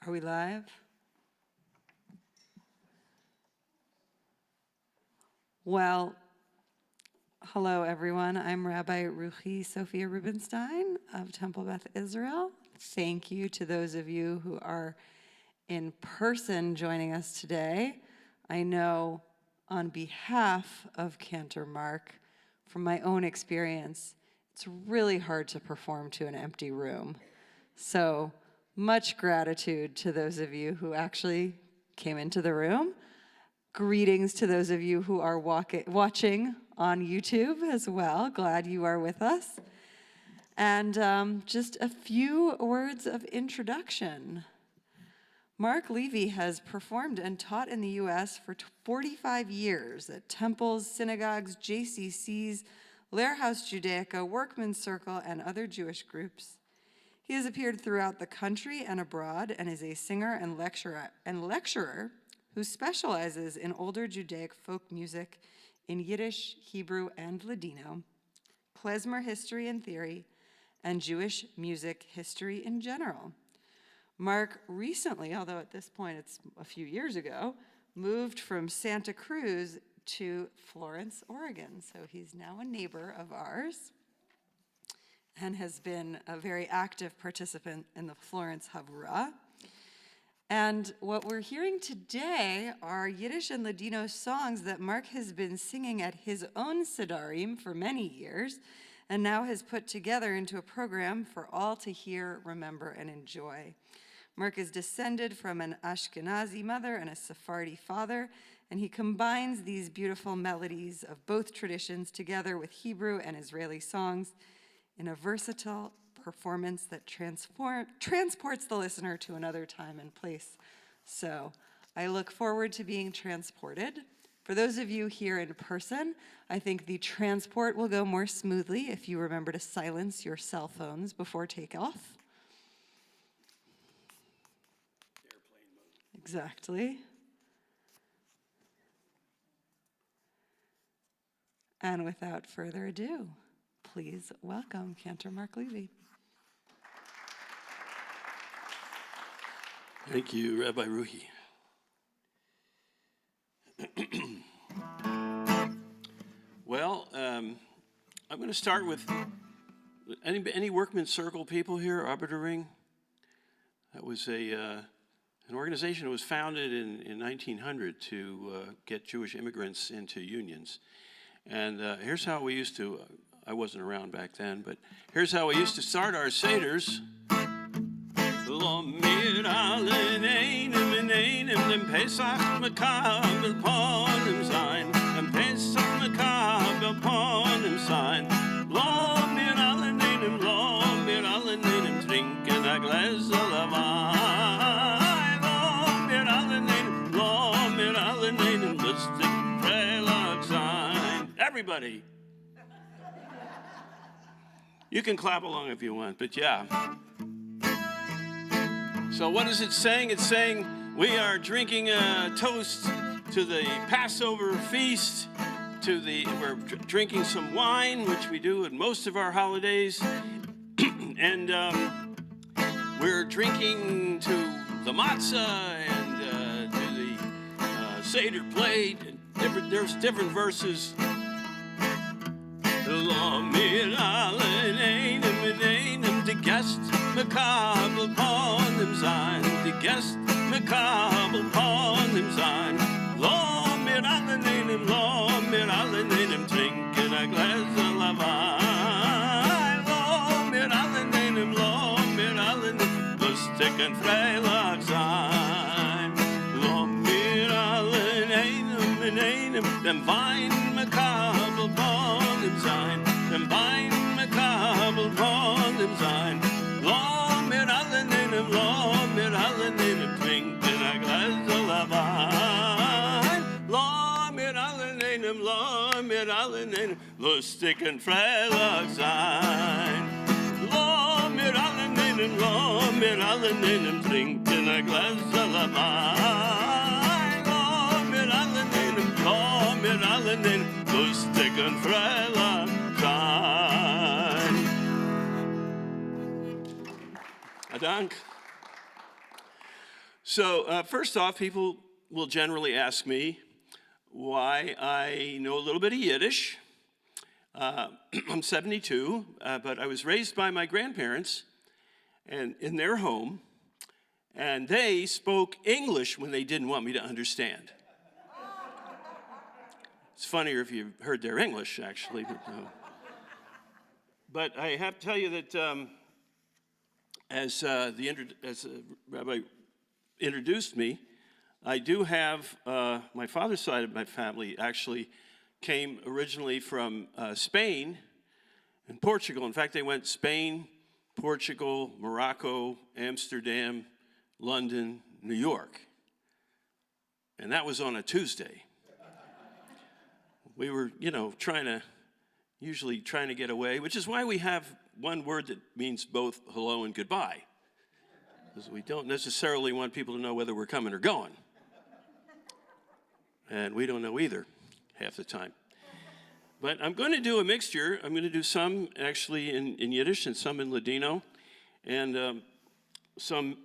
Are we live? Well, hello everyone. I'm Rabbi Ruchi Sophia Rubinstein of Temple Beth Israel. Thank you to those of you who are in person joining us today. I know on behalf of Cantor Mark, from my own experience, it's really hard to perform to an empty room. So much gratitude to those of you who actually came into the room. Greetings to those of you who are watching on YouTube as well. Glad you are with us. And just a few words of introduction. Mark Levy has performed and taught in the U.S. for 45 years at temples, synagogues, JCCs, Lair House Judaica, Workman's Circle, and other Jewish groups. He has appeared throughout the country and abroad and is a singer and lecturer who specializes in older Judaic folk music in Yiddish, Hebrew, and Ladino, klezmer history and theory, and Jewish music history in general. Mark recently, although at this point it's a few years ago, moved from Santa Cruz to Florence, Oregon. So he's now a neighbor of ours and has been a very active participant in the Florence Havurah. And what we're hearing today are Yiddish and Ladino songs that Mark has been singing at his own Sedarim for many years and now has put together into a program for all to hear, remember, and enjoy. Mark is descended from an Ashkenazi mother and a Sephardi father, and he combines these beautiful melodies of both traditions together with Hebrew and Israeli songs in a versatile performance that transports the listener to another time and place. So I look forward to being transported. For those of you here in person, I think the transport will go more smoothly if you remember to silence your cell phones before takeoff. Airplane mode. Exactly. And without further ado, please welcome Cantor Mark Levy. Thank you, Rabbi Ruchi. Well, I'm going to start with any Workman's Circle people here, Arbiter Ring? That was an organization that was founded in 1900 to get Jewish immigrants into unions. And here's how we used to, I wasn't around back then, but here's how we used to start our Seders. Pesach makabel ponim sein, Pesach makabel ponim sein. Lo mir alle nehmen trinken a Gläser Wein. Lo mir alle nehmen lustig Freitag sein. Everybody. You can clap along if you want, but yeah. So what is it saying? It's saying we are drinking a toast to the Passover feast, we're drinking some wine, which we do at most of our holidays, and we're drinking to the matzah and to the Seder plate. There's different verses. Lo mir alle nehmen die Gäste makabel ponim sein, die Gäste makabel ponim sein. Lo mir alle nehmen trinken a Gläser Wein. Lo mir alle nehmen lustig und freilich sein. Lo mir alle nehmen dem Wein makabel ponim sein, dem Wein makabel ponim sein. Lo mir alle nehmen trinken a Gläser Wein. Lo mir alle nehmen lustig und freilich sein. Lo mir alle nehmen trinken a Gläser Wein. Lo mir alle nehmen lustig und freilich sein. Dank. So first off, people will generally ask me why I know a little bit of Yiddish. I'm 72, but I was raised by my grandparents and in their home, and they spoke English when they didn't want me to understand. It's funnier if you heard their English, actually. But I have to tell you that as Rabbi introduced me, I do have, my father's side of my family actually came originally from Spain and Portugal. In fact, they went Spain, Portugal, Morocco, Amsterdam, London, New York. And that was on a Tuesday. We were, usually trying to get away, which is why we have one word that means both hello and goodbye. Because we don't necessarily want people to know whether we're coming or going. And we don't know either half the time. But I'm going to do a mixture. I'm going to do some actually in Yiddish and some in Ladino, and some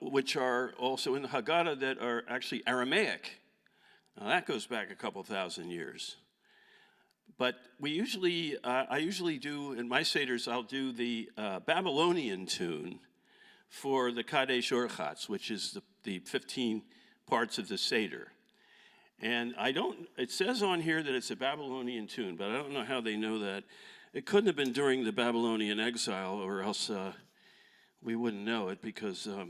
which are also in the Haggadah that are actually Aramaic. Now that goes back a couple thousand years. But I usually do, in my Seders, I'll do the Babylonian tune for the Kadesh Orchatz, which is the 15 parts of the Seder. And it says on here that it's a Babylonian tune, but I don't know how they know that. It couldn't have been during the Babylonian exile, or else we wouldn't know it, because I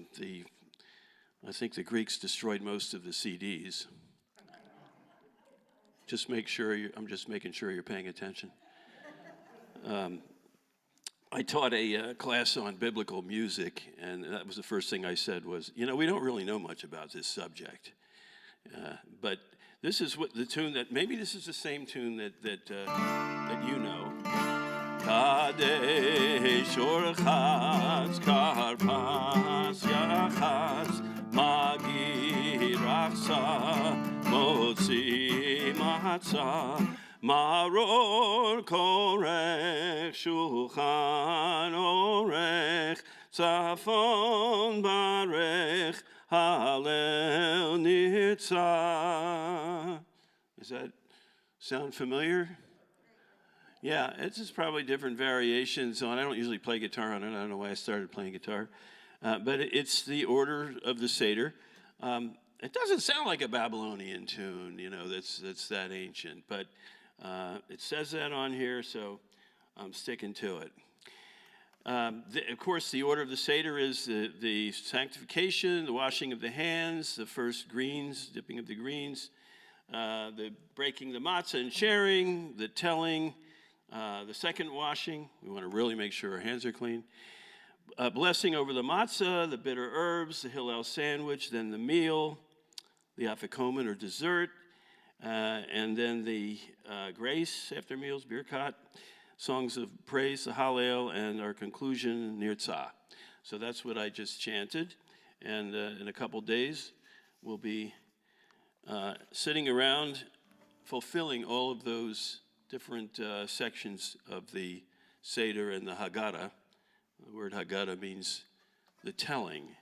think the Greeks destroyed most of the CDs. I'm just making sure you're paying attention. I taught a class on biblical music, and that was the first thing I said was, we don't really know much about this subject. But this is what the tune that, maybe this is the same tune that you know. Kadesh Orchatz Karpas Yachatz Magi Rachsa Motzi Matzah Maror Korech Shulchan Orech Tzafon Barech Hallel Nitzah. Does that sound familiar? Yeah, it's just probably different variations on. I don't usually play guitar on it. I don't know why I started playing guitar. But it's the order of the Seder. It doesn't sound like a Babylonian tune, that's that ancient. But it says that on here, so I'm sticking to it. Of course, the order of the Seder is the sanctification, the washing of the hands, the first greens, dipping of the greens, the breaking the matzah and sharing, the telling, the second washing. We want to really make sure our hands are clean. Blessing over the matzah, the bitter herbs, the Hillel sandwich, then the meal, the afikomen or dessert, and then the grace after meals, birkat, songs of praise, the Hallel, and our conclusion, Nirtzah. So that's what I just chanted. And in a couple days, we'll be sitting around fulfilling all of those different sections of the Seder and the Haggadah. The word Haggadah means the telling.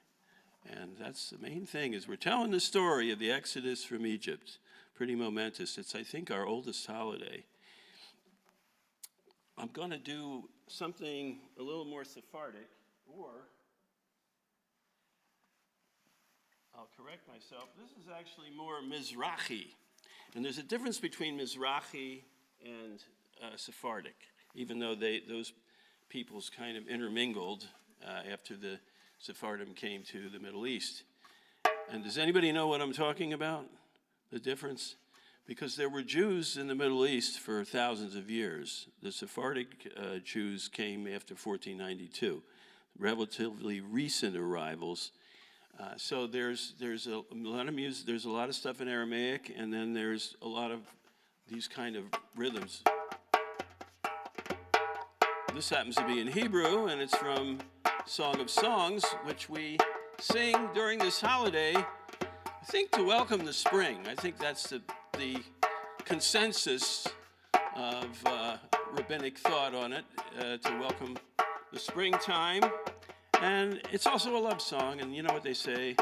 And that's the main thing, is we're telling the story of the Exodus from Egypt. Pretty momentous. It's, I think, our oldest holiday. I'm going to do something a little more Sephardic, or I'll correct myself. This is actually more Mizrahi. And there's a difference between Mizrahi and Sephardic, even though those peoples kind of intermingled after the Sephardim came to the Middle East. And does anybody know what I'm talking about? The difference? Because there were Jews in the Middle East for thousands of years. The Sephardic Jews came after 1492, relatively recent arrivals. So there's a lot of music, there's a lot of stuff in Aramaic, and then there's a lot of these kind of rhythms. This happens to be in Hebrew, and it's from Song of Songs, which we sing during this holiday, I think, to welcome the spring. I think that's the consensus of rabbinic thought on it, to welcome the springtime. And it's also a love song, and you know what they say.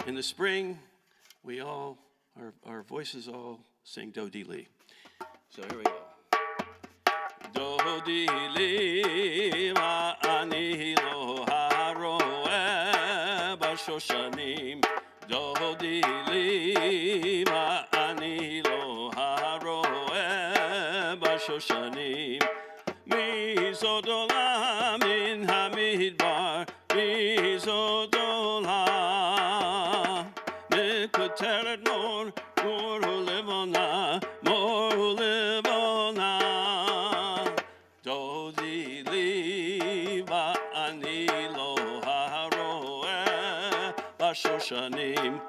In the spring, we all, our voices all sing Do Di Li. So here we go. Do Di Li ma ani lo haroe b'shoshanim. Do Di Li ma ani lo haroe b'shoshanim. Mizodola min hamidbar, mizodola. Mikuteret mor ulevona, mor ulevona. Do di li ba ani lo haroe b'shoshanim.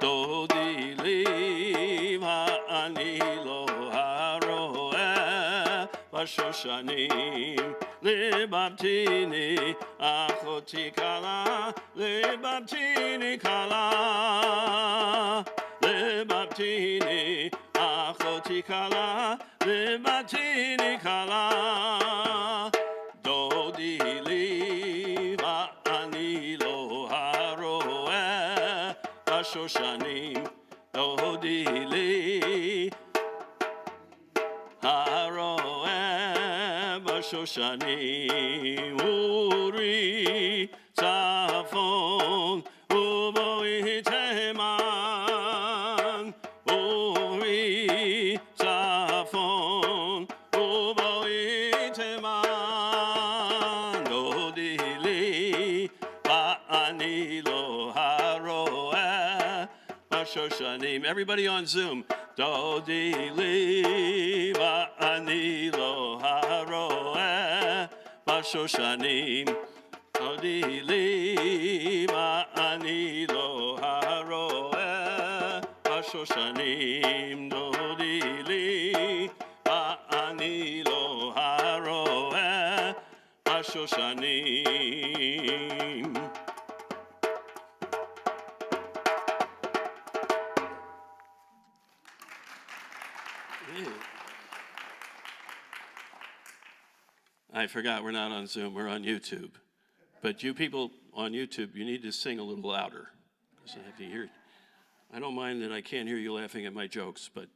Do di li ba ani lo haroe b'shoshanim. Libabtini achoti kala, libabtini kala, libabtini achoti kala, libabtini kala. Do di li va ani lo haroe b'shoshanim. Do di li haroe b'shoshanim. Uri tzafon uboi teman. Uri tzafon uboi teman. Do di li ba'ani lo haroe b'shoshanim. Everybody on Zoom. Do di li ba'ani lo haroe b'shoshanim. Do di li ba'ani lo haroe b'shoshanim. Do di li ba'ani lo haroe b'shoshanim. I forgot we're not on Zoom, we're on YouTube. But you people on YouTube, you need to sing a little louder, because I have to hear. I don't mind that I can't hear you laughing at my jokes, but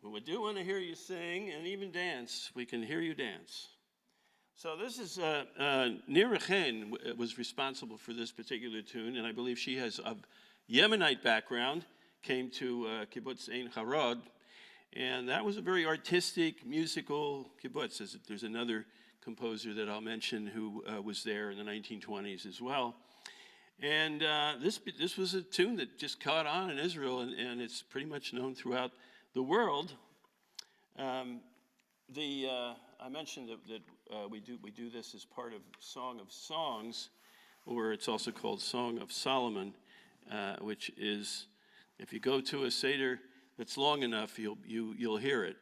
we do want to hear you sing and even dance. We can hear you dance. So this is, Nira Chen was responsible for this particular tune, and I believe she has a Yemenite background, came to Kibbutz Ein Harod, and that was a very artistic, musical kibbutz. There's another composer that I'll mention who was there in the 1920s as well. And this was a tune that just caught on in Israel, and it's pretty much known throughout the world. I mentioned that we do this as part of Song of Songs, or it's also called Song of Solomon, which is, if you go to a Seder that's long enough, you'll hear it,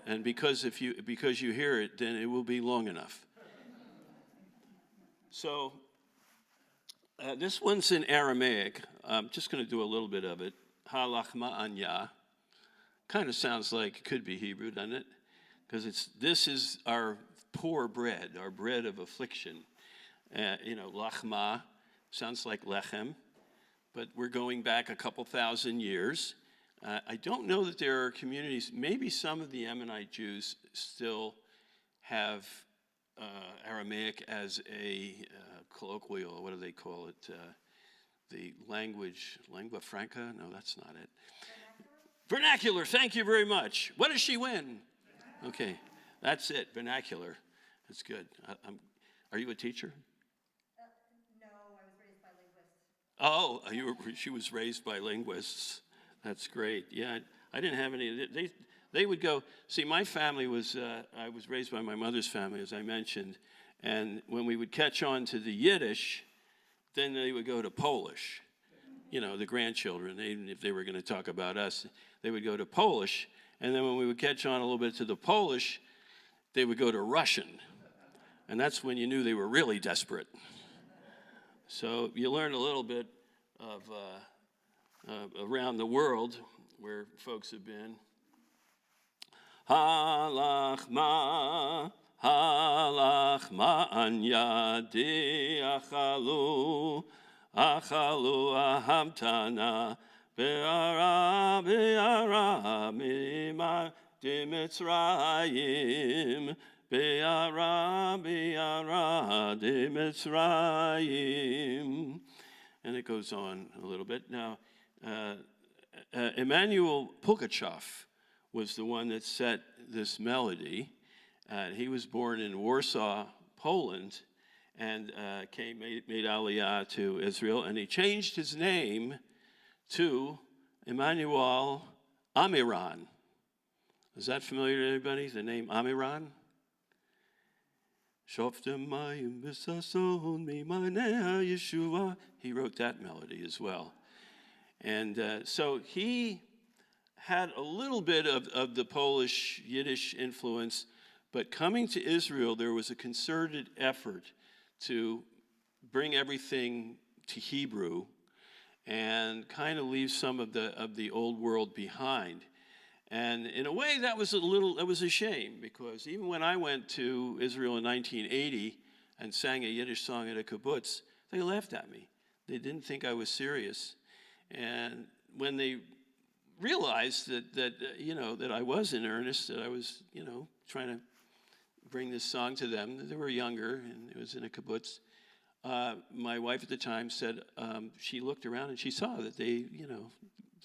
and because you hear it, then it will be long enough. So this one's in Aramaic. I'm just going to do a little bit of it. Halachma anya, kind of sounds like it could be Hebrew, doesn't it? Because this is our poor bread, our bread of affliction. Lachma sounds like lechem, but we're going back a couple thousand years. I don't know that there are communities, maybe some of the Yemenite Jews still have Aramaic as a colloquial, what do they call it? The language, lingua franca? No, that's not it. Vernacular, thank you very much. What does she win? Okay, that's it, vernacular. That's good. Are you a teacher? No, I was raised by linguists. Oh, she was raised by linguists. That's great. Yeah, I didn't have any. They would go, see, my family was, I was raised by my mother's family, as I mentioned, and when we would catch on to the Yiddish, then they would go to Polish. The grandchildren, even if they were going to talk about us, they would go to Polish, and then when we would catch on a little bit to the Polish, they would go to Russian, and that's when you knew they were really desperate. So you learn a little bit of around the world where folks have been. Halachma, halach ma'an yadi achalu ahamtana be'ara mima Mitzrayim be'ara Mitzrayim. And it goes on a little bit. Now, Emanuel Pugachev was the one that set this melody. He was born in Warsaw, Poland, and made Aliyah to Israel, and he changed his name to Emmanuel Amiran. Is that familiar to anybody, the name Amiran? He wrote that melody as well. And so he had a little bit of the Polish Yiddish influence, but coming to Israel, there was a concerted effort to bring everything to Hebrew and kind of leave some of the old world behind. And in a way, that was a shame, because even when I went to Israel in 1980 and sang a Yiddish song at a kibbutz, they laughed at me. They didn't think I was serious. And when they realized that I was in earnest, that I was, trying to bring this song to them, they were younger, and it was in a kibbutz. My wife at the time said she looked around and she saw that they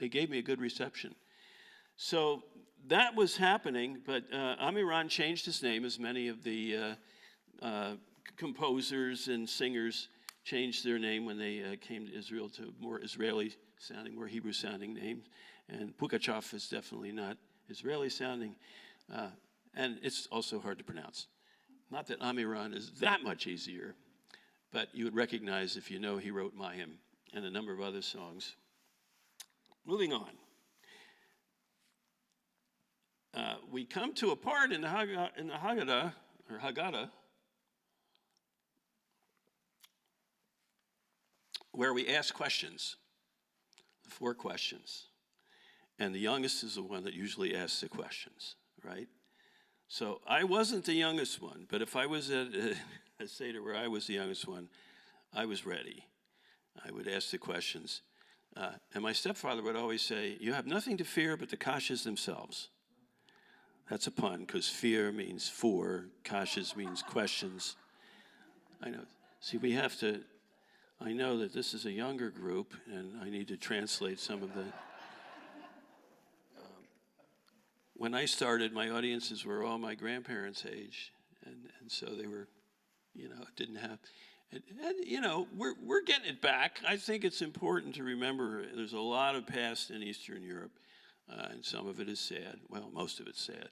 gave me a good reception. So that was happening, but Amiran changed his name, as many of the composers and singers changed their name when they came to Israel to more Israeli-sounding, more Hebrew-sounding names. And Pugachev is definitely not Israeli-sounding, and it's also hard to pronounce. Not that Amiran is that much easier, but you would recognize if you know he wrote Mayim and a number of other songs. Moving on. We come to a part in the Haggadah, where we ask questions, 4 questions. And the youngest is the one that usually asks the questions, right? So I wasn't the youngest one, but if I was at a Seder where I was the youngest one, I was ready. I would ask the questions. And my stepfather would always say, "You have nothing to fear but the kashas themselves." That's a pun, because fear means for, kashas means questions. I know. See, I know that this is a younger group, and I need to translate some of the... When I started, my audiences were all my grandparents' age, and so they were, didn't have... And we're getting it back. I think it's important to remember there's a lot of past in Eastern Europe. And some of it is sad. Well, most of it's sad.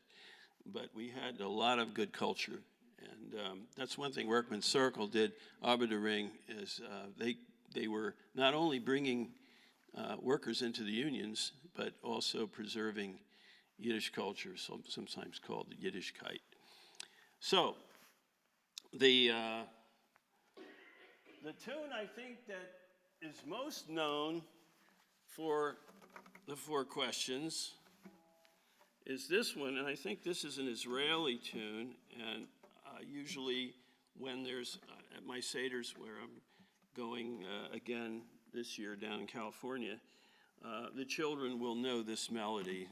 But we had a lot of good culture. And that's one thing Workman's Circle did, Arbor de Ring, is they were not only bringing workers into the unions, but also preserving Yiddish culture, sometimes called the Yiddishkeit. So the tune I think that is most known for the 4 questions is this one, and I think this is an Israeli tune, and usually when there's, at my Seders, where I'm going again this year down in California, the children will know this melody.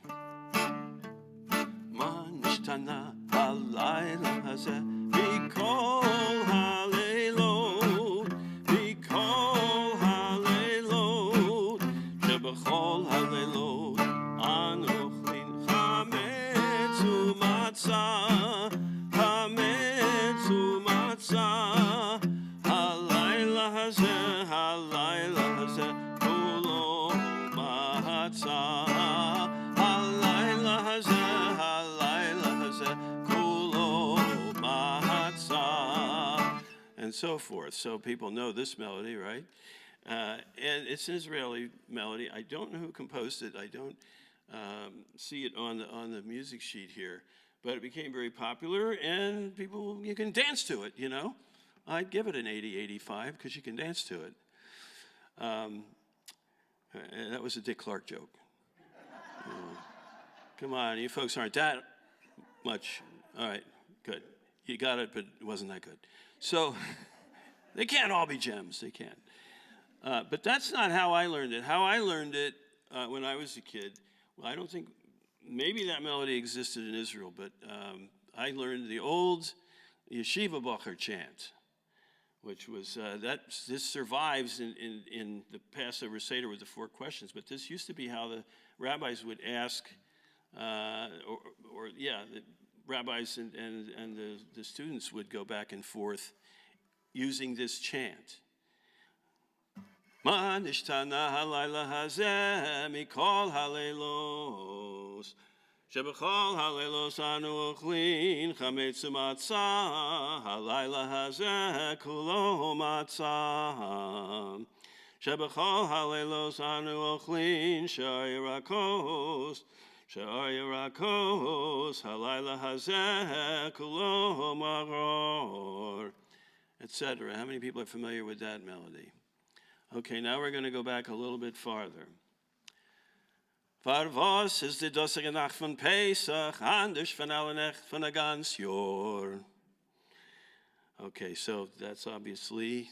Ma nishtana halayla hazeh mikol halelot, mikol halelot, shebechol halelot anu ochlin chametz umatzah, chametz umatzah, halayla hazeh kulo matzah. And so forth. So people know this melody, right? And it's an Israeli melody. I don't know who composed it. I don't see it on the music sheet here. But it became very popular, and you can dance to it, I'd give it an 80, 85, because you can dance to it. And that was a Dick Clark joke. Come on, you folks aren't that much. All right, good. You got it, but it wasn't that good. So they can't all be gems. They can't. But that's not how I learned it. How I learned it when I was a kid, well, I don't think, maybe that melody existed in Israel, but I learned the old Yeshiva Bacher chant, which was, this survives in the Passover Seder with the 4 questions, but this used to be how the rabbis would ask, the rabbis and the students would go back and forth using this chant. Ma nishtana halayla hazeh mikol halelos shebechol halelos anu ochlin chametz umatzah halayla hazeh kulo matzah shebechol halelos anu ochlin sha'irakos halayla hazeh kulo maror, etc. How many people are familiar with that melody? Okay, now we're going to go back a little bit farther. Farvos is the dosige Nacht von Pesach, anders von alle Nacht von a ganz Jahr. Okay, so that's obviously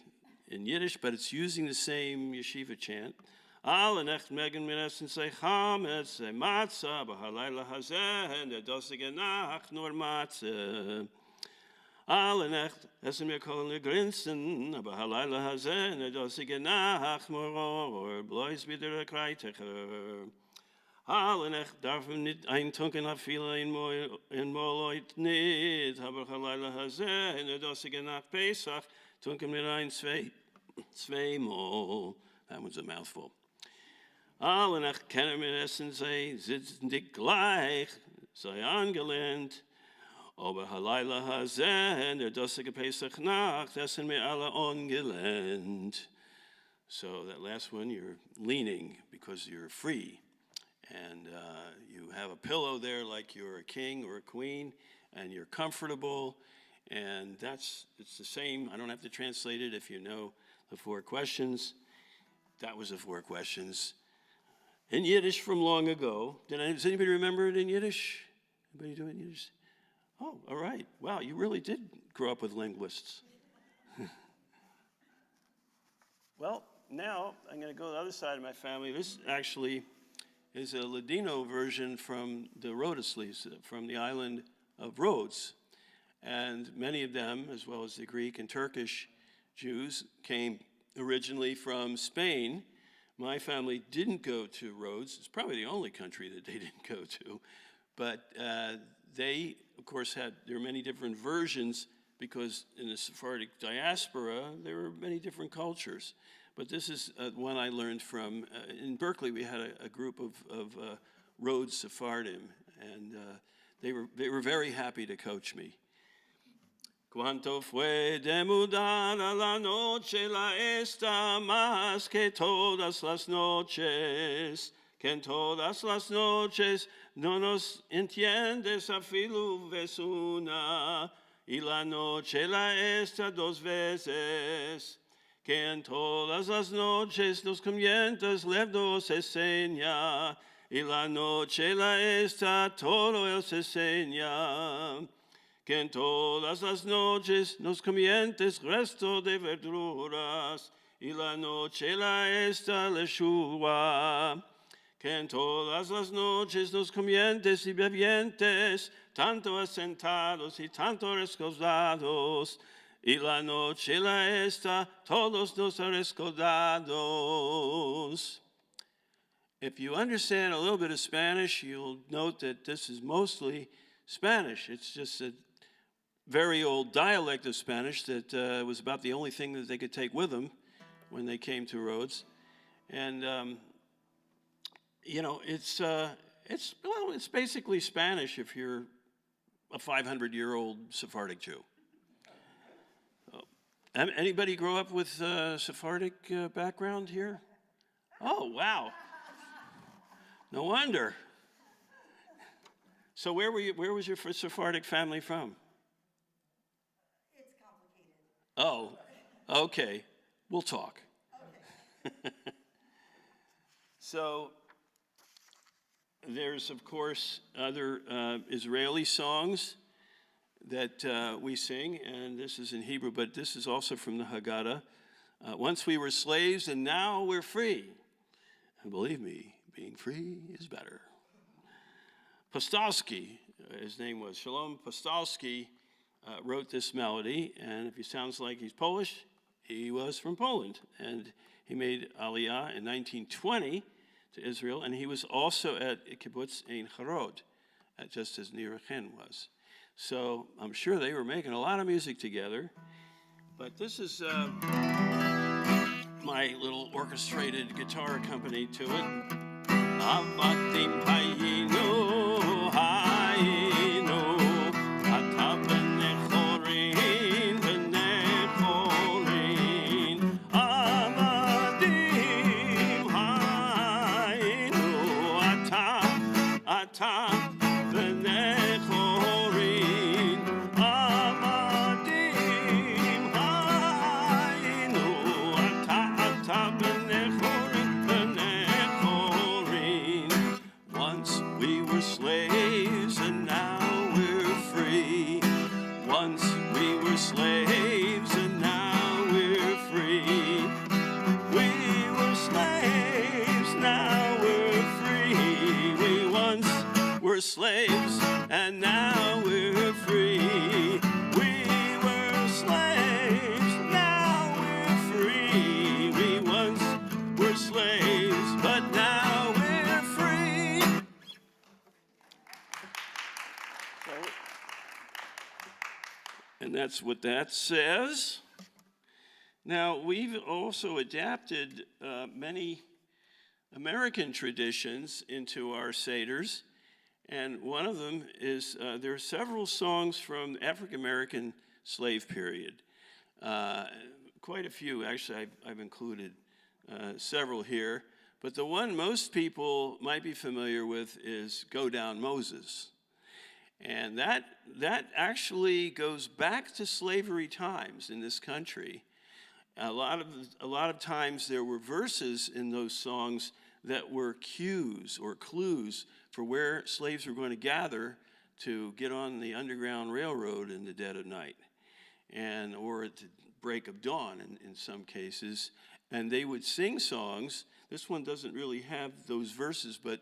in Yiddish, but it's using the same yeshiva chant. Alle Nacht megen mir essen sei chametz, sei matzah, b'halayla hazeh, and the dosige Nacht nur matzah. Alle Nacht essen wir kolne grinsen, aber halayla hazeh, ne dosige Nacht moror, bloß wieder der Kreitiger. Alle Nacht darf man nicht eintunken, auf viele in Moloit nicht, aber halayla hazeh, ne dosige Nacht Pesach, tunken wir ein zweimal. That was a mouthful. Alle Nacht kennen wir essen, sei sitzen dick gleich, sei angelehnt. Aber halayla hazeh, der dosige Pesach Nacht, essen wir alle angelehnt. So that last one, you're leaning because you're free. And you have a pillow there like you're a king or a queen, and you're comfortable. And it's the same. I don't have to translate it if you know the 4 questions. That was the 4 questions. In Yiddish from long ago. Does anybody remember it in Yiddish? Anybody do it in Yiddish? Oh, all right. Wow, you really did grow up with linguists. Well, now I'm going to go to the other side of my family. This actually is a Ladino version from the Rhodesleys, from the island of Rhodes. And many of them, as well as the Greek and Turkish Jews, came originally from Spain. My family didn't go to Rhodes. It's probably the only country that they didn't go to. But they, of course, there are many different versions because in the Sephardic diaspora, there were many different cultures. But this is one I learned from, in Berkeley, we had a group of Rhodes Sephardim, and they were very happy to coach me. Cuanto fue de mudar a la noche la esta más que todas las noches, que en todas las noches no nos entiendes a filu ves una, y la noche la esta 2 veces, que en todas las noches nos comienzas lev se seña, y la noche la esta todo el se seña. Que en todas las noches nos comientes resto de verduras, y la noche la esta lechua. Que en todas las noches nos comientes y bebientes, tanto asentados y tanto rescoldados, y la noche la esta todos nos rescoldados. If you understand a little bit of Spanish, you'll note that this is mostly Spanish. It's just a very old dialect of Spanish that was about the only thing that they could take with them when they came to Rhodes. And, it's basically Spanish if you're a 500-year-old Sephardic Jew. Anybody grow up with Sephardic background here? Oh, wow. No wonder. So where was your Sephardic family from? It's complicated. Oh, okay. We'll talk. Okay. So there's, of course, other Israeli songs. that we sing, and this is in Hebrew, but this is also from the Haggadah. Once we were slaves, and now we're free. And believe me, being free is better. Postalski, his name was Shalom Postalski, wrote this melody, and if he sounds like he's Polish, he was from Poland, and he made Aliyah in 1920 to Israel, and he was also at Kibbutz Ein Harod, just as Nir Chen was. So I'm sure they were making a lot of music together, but this is my little orchestrated guitar accompaniment to it. Avatim hayinu, hayinu, ata b'nechorin, b'nechorin, avatim hayinu, ata b'nechorin, avatim hayinu, ata b'nechorin, b'nechorin. Once we were slaves and now we're free. Once we were slaves and now we're free. We were slaves, now we're free. We once were slaves and now we're free. We were slaves, now we're free. We once were slaves, but now we're free. And that's what that says. Now, we've also adapted many American traditions into our Seders, and one of them is there are several songs from the African-American slave period. Quite a few, actually, I've included several here, but the one most people might be familiar with is Go Down Moses. And that actually goes back to slavery times in this country. A lot of times there were verses in those songs that were cues or clues for where slaves were going to gather to get on the Underground Railroad in the dead of night, or at the break of dawn in some cases. And they would sing songs. This one doesn't really have those verses, but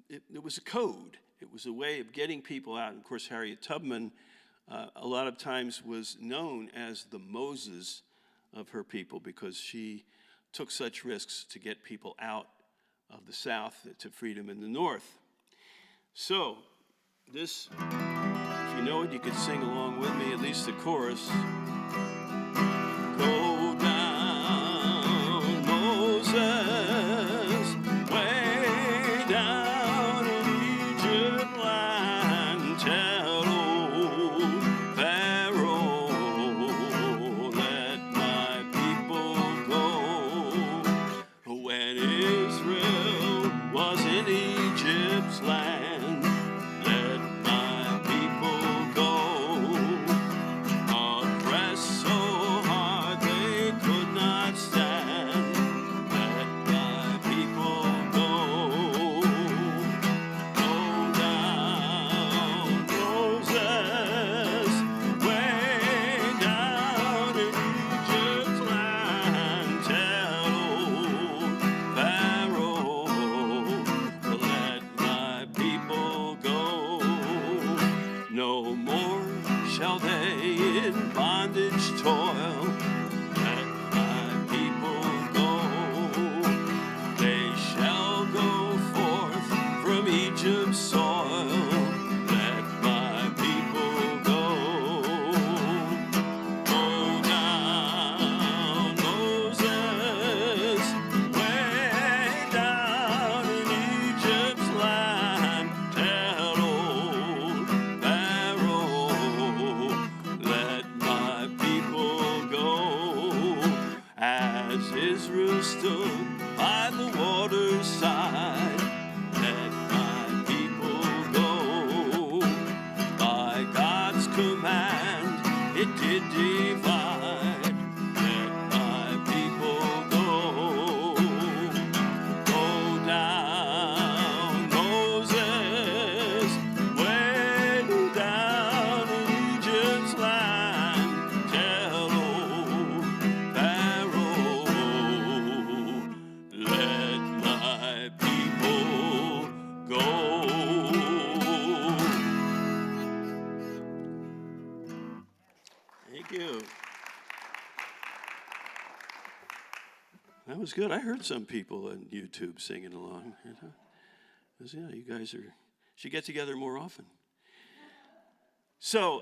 it was a code. It was a way of getting people out. And of course, Harriet Tubman a lot of times was known as the Moses of her people because she took such risks to get people out of the South to freedom in the North. So this, if you know it, you could sing along with me, at least the chorus. Go down, Moses, way down in Egypt land, tell old Pharaoh, let my people go. When Israel was in Egypt's land, let my people go. Oppressed was good. I heard some people on YouTube singing along. You know? 'Cause, yeah, you guys should get together more often. So,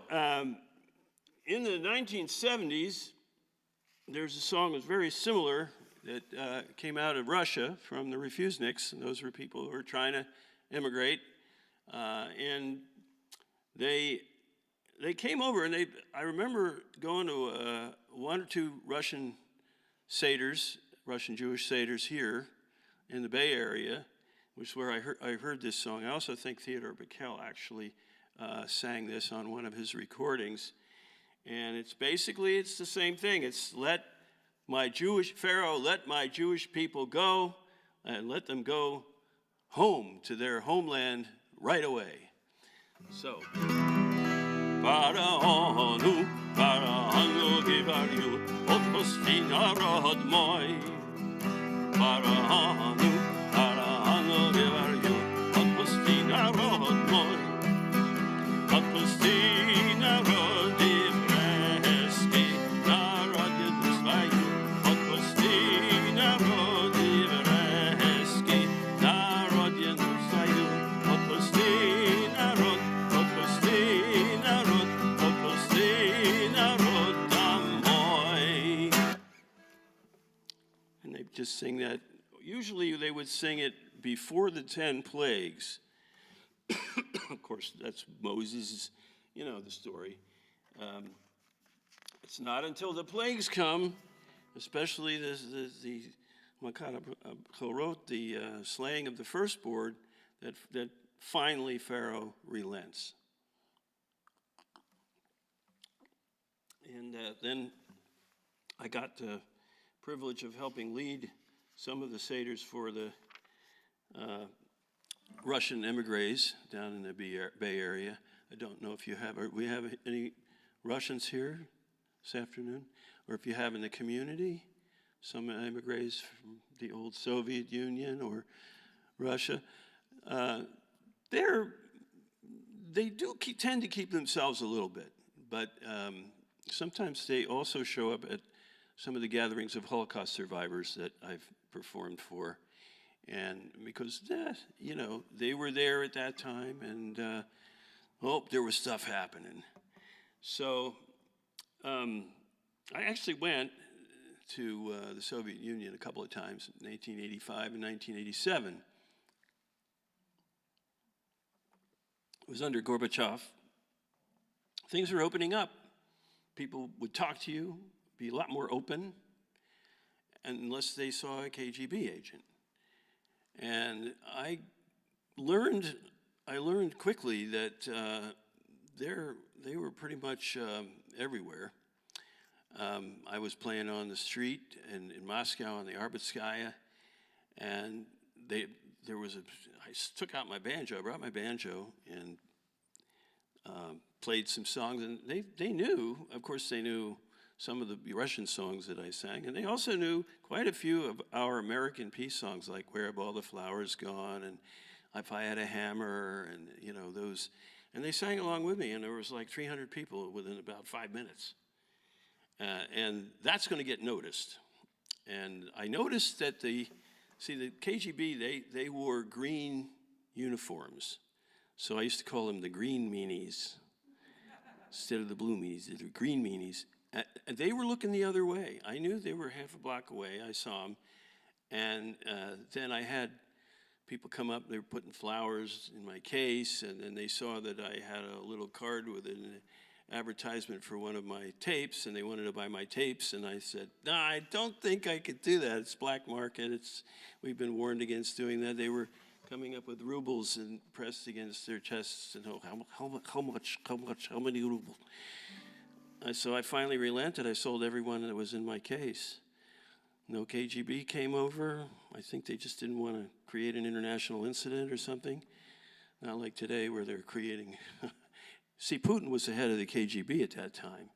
in the 1970s, there's a song that was very similar that came out of Russia from the refuseniks, and those were people who were trying to immigrate, and they came over, and I remember going to one or two Russian Seders, Russian Jewish Seders here in the Bay Area, which is where I heard this song. I also think Theodore Bickel actually sang this on one of his recordings. And it's the same thing. It's Pharaoh, let my Jewish people go, and let them go home to their homeland right away. So, Pharaonu, Pharaonu givaryu, odpusti narod moj. Pharaonu, Pharaonu givaryu, odpusti narod moj. Odpusti narod ewreski, narod jednoswaju. Odpusti narod ewreski, narod jednoswaju. Odpusti narod, odpusti narod, odpusti narod moj. And they just sing that. Usually they would sing it before the 10 plagues. Of course, that's Moses, the story. It's not until the plagues come, especially the slaying of the firstborn, that finally Pharaoh relents. And then I got the privilege of helping lead some of the Seders for the Russian emigres down in the Bay Area. I don't know if we have any Russians here this afternoon, or if you have in the community some emigres from the old Soviet Union or Russia. They do tend to keep themselves a little bit, but sometimes they also show up at some of the gatherings of Holocaust survivors that I've performed for. And because, they were there at that time, and there was stuff happening. So I actually went to the Soviet Union a couple of times, in 1985 and 1987. It was under Gorbachev. Things were opening up. People would talk to you, be a lot more open, unless they saw a KGB agent. And I learned quickly that they were pretty much everywhere. I was playing on the street in Moscow on the Arbatskaya, and I took out my banjo, I brought my banjo, and played some songs, and they knew, of course they knew some of the Russian songs that I sang, and they also knew quite a few of our American peace songs, like Where Have All the Flowers Gone, and If I Had a Hammer, and those, and they sang along with me, and there was like 300 people within about 5 minutes. And that's going to get noticed. And I noticed that the KGB, they wore green uniforms. So I used to call them the green meanies instead of the blue meanies. They were green meanies. And they were looking the other way. I knew they were half a block away. I saw them. And then I had people come up. They were putting flowers in my case. And then they saw that I had a little card with an advertisement for one of my tapes. And they wanted to buy my tapes. And I said, no, I don't think I could do that. It's black market. We've been warned against doing that. They were coming up with rubles and pressed against their chests. And how many rubles? So I finally relented. I sold everyone that was in my case. No KGB came over. I think they just didn't want to create an international incident or something. Not like today where they're creating. See, Putin was the head of the KGB at that time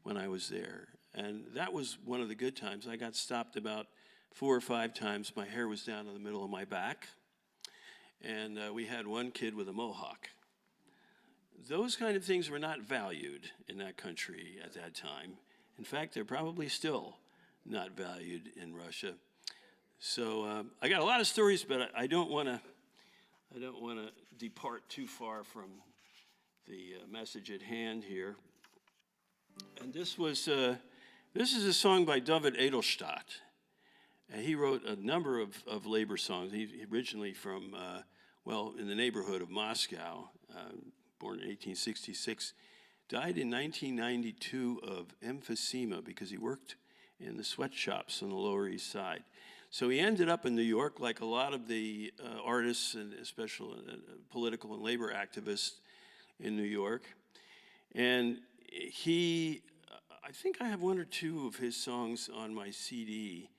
when I was there. And that was one of the good times. I got stopped about 4 or 5 times. My hair was down in the middle of my back. And we had one kid with a mohawk. Those kind of things were not valued in that country at that time. In fact, they're probably still not valued in Russia. So I got a lot of stories, but I don't want to depart too far from the message at hand here. And this is a song by David Edelstadt. And he wrote a number of labor songs. He originally from, in the neighborhood of Moscow, born in 1866, died in 1992 of emphysema because he worked in the sweatshops on the Lower East Side. So he ended up in New York like a lot of the artists and especially political and labor activists in New York. And I think I have one or two of his songs on my CD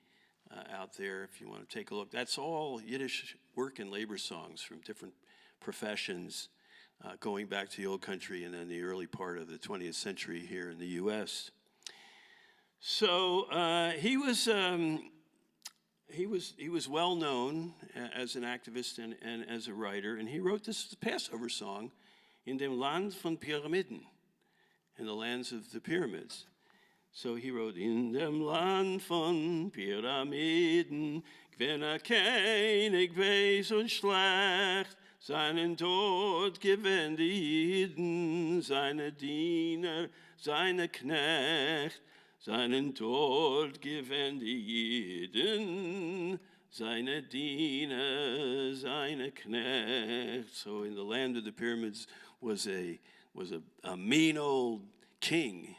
out there if you want to take a look. That's all Yiddish work and labor songs from different professions going back to the old country and then the early part of the 20th century here in the U.S. So he was well known as an activist and as a writer, and he wrote this Passover song, "In dem Land von Pyramiden," in the lands of the pyramids. So he wrote, "In dem Land von Pyramiden, wenn König weis und schlecht, seinen Tod gewähren die Jiden, seine Diener, seine Knecht, seinen Tod gewähren die Jiden, seine Diener, seine Knecht." So in the land of the pyramids was a mean old king,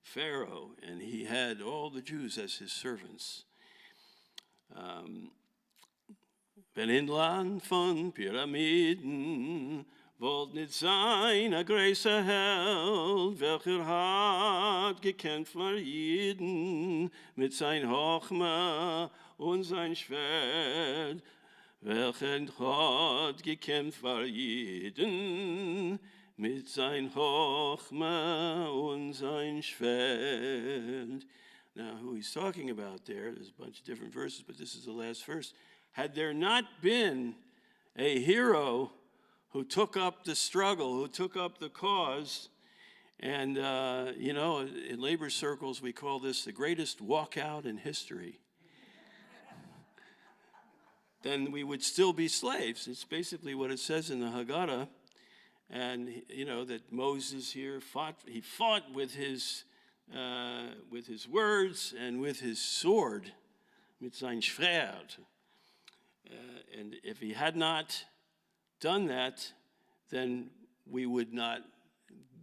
Pharaoh, and he had all the Jews as his servants. Wenn in Land von Pyramiden wollt nicht sein a größer Held, welcher hat gekämpft für Jeden mit sein Hochma und sein Schwert, welcher hat gekämpft für Jeden mit sein Hochma und sein Schwert. Now, who he's talking about there's a bunch of different verses, but this is the last verse. Had there not been a hero who took up the struggle, who took up the cause, and, in labor circles, we call this the greatest walkout in history, then we would still be slaves. It's basically what it says in the Haggadah. And, that Moses here fought with his words and with his sword, mit sein Schwert. And if he had not done that, then we would not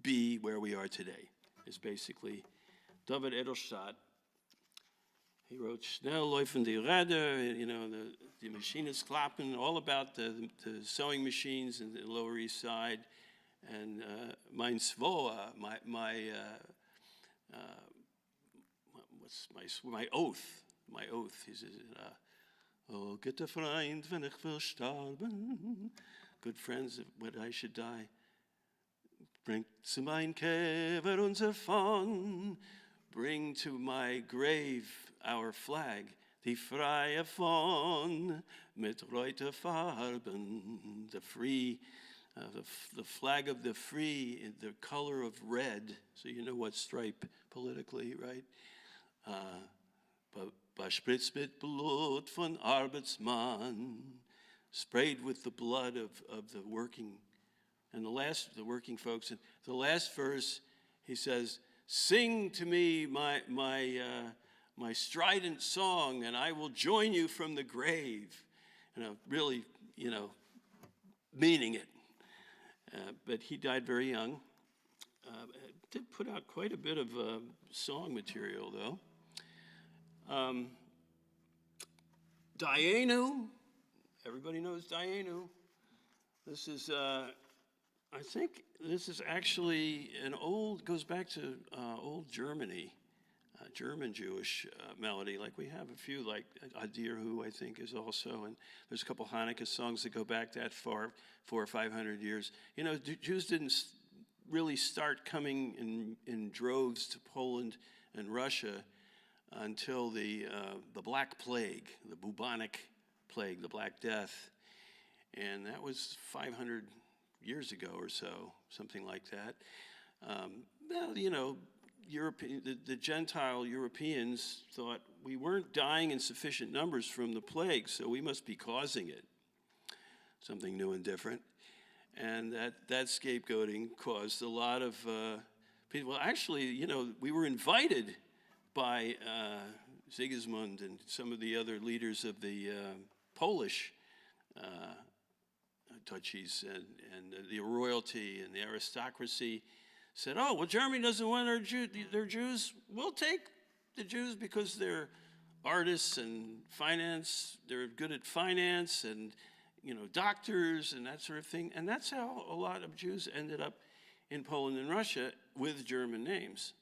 be where we are today. It's basically David Edelstadt. He wrote Schnell laufen die Räder, the machines klappen, all about the sewing machines in the Lower East Side. And mein Svoa, my oath, he says, "Oh, guter Freund, wenn ich verstorben, good friends, when I should die, bring zu mein Kever unser Fahn, bring to my grave our flag, die freie Fahn, mit rote Farben, the free, the flag of the free, in the color of red." So you know what stripe politically, right? Bespritzt mit Blut von Arbeitsmann, sprayed with the blood of the working, and the working folks. And the last verse, he says, "Sing to me my strident song, and I will join you from the grave." Really, meaning it. But he died very young. Did put out quite a bit of song material, though. Dayenu, everybody knows Dayenu. This is, I think this is actually goes back to old Germany, German Jewish melody. Like we have a few, like Adir Hu, I think, is also, and there's a couple Hanukkah songs that go back that far, 400 or 500 years. Jews didn't really start coming in droves to Poland and Russia until the Black Plague, the bubonic plague, the Black Death, and that was 500 years ago or so, something like that. The Gentile Europeans thought, we weren't dying in sufficient numbers from the plague, so we must be causing it. Something new and different. And that scapegoating caused a lot of people. Well, actually, you know, we were invited by Sigismund and some of the other leaders of the Polish duchies and the royalty and the aristocracy said, oh, well, Germany doesn't want their Jews. We'll take the Jews because they're artists and finance. They're good at finance and, you know, doctors and that sort of thing. And that's how a lot of Jews ended up in Poland and Russia with German names.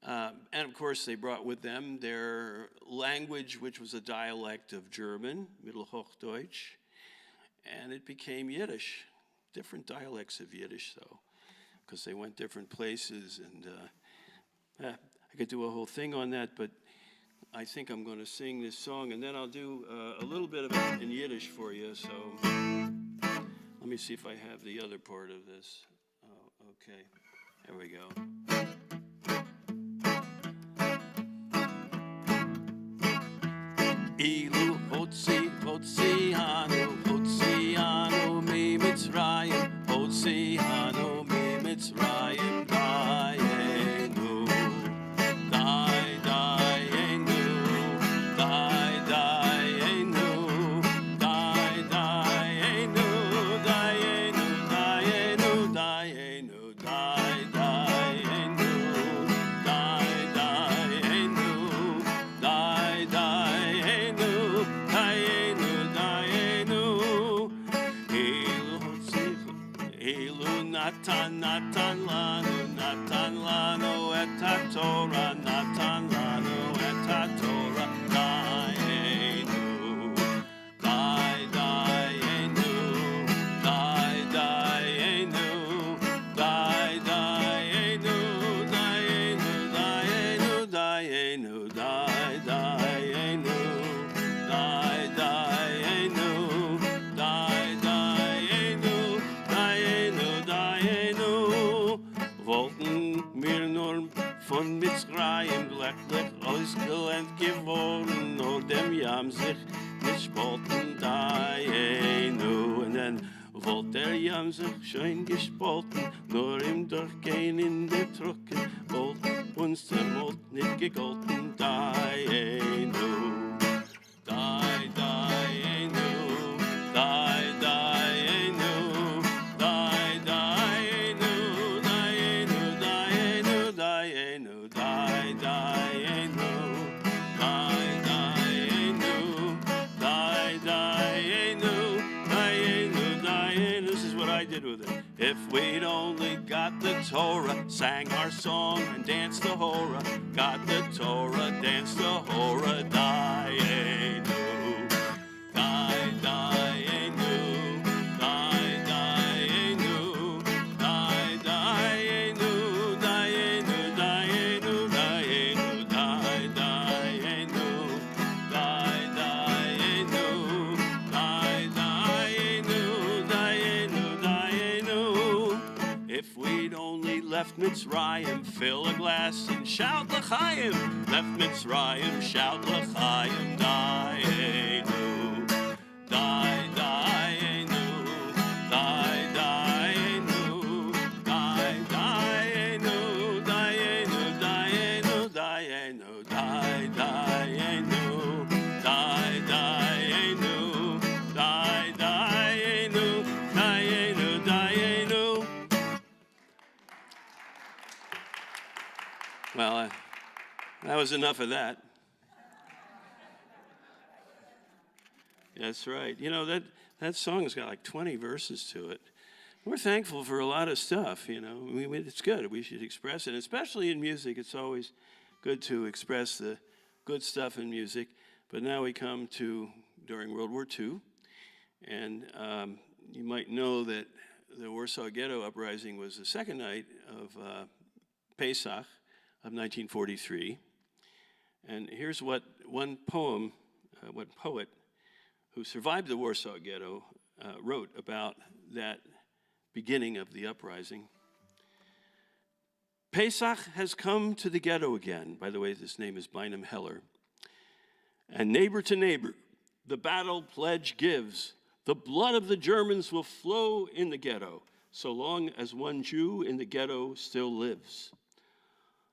And of course, they brought with them their language, which was a dialect of German, Mittelhochdeutsch, and it became Yiddish. Different dialects of Yiddish, though, because they went different places. And I could do a whole thing on that, but I think I'm going to sing this song, and then I'll do a little bit of it in Yiddish for you. So let me see if I have the other part of this. Oh, okay, there we go. Ilu Hotzianu mi Mitzrayim, Hotzianu mi Mitzrayim, Dayenu, Dayenu, Dayenu, Dayenu, Dayenu, Dayenu, Dayenu, Natan lanu et ha-Torah, Natan lanu et ha-Torah, Dayenu, Dayenu, Dayenu, Dayenu, Dayenu, Dayenu, Dayenu, Dayenu, mir nur von Mitzrayim glücklich ausgelernt geworden, nur dem Jam sich nicht spalten, Dayenu. Und dann wollte der Jam sich schön gespalten, nur im Durchgehen in der Trocken, wollte uns der Mut nicht gegolten, Dayenu. If we'd only got the Torah, sang our song and danced the hora, got the Torah, danced the hora, Dayenu, Dayenu, Dayenu, Dayenu, Dayenu, Dayenu, Dayenu, Dayenu, if we'd only left Mitzrayim, fill a glass and shout l'chaim. Left Mitzrayim, shout l'chaim. Dayenu, Dayenu, Dayenu, Dayenu, Dayenu, Dayenu, Dayenu, Dayenu, Dayenu, Dayenu, Dayenu, Dayenu. Well, that was enough of that. That's right. You know, that song's got like 20 verses to it. We're thankful for a lot of stuff, you know. I mean, it's good. We should express it. Especially in music, it's always good to express the good stuff in music. But now we come to during World War II. And you might know that the Warsaw Ghetto Uprising was the second night of Pesach of 1943. And here's what one poet who survived the Warsaw Ghetto wrote about that beginning of the uprising. Pesach has come to the ghetto again. By the way, this name is Bynum Heller. And neighbor to neighbor, the battle pledge gives. The blood of the Germans will flow in the ghetto, so long as one Jew in the ghetto still lives.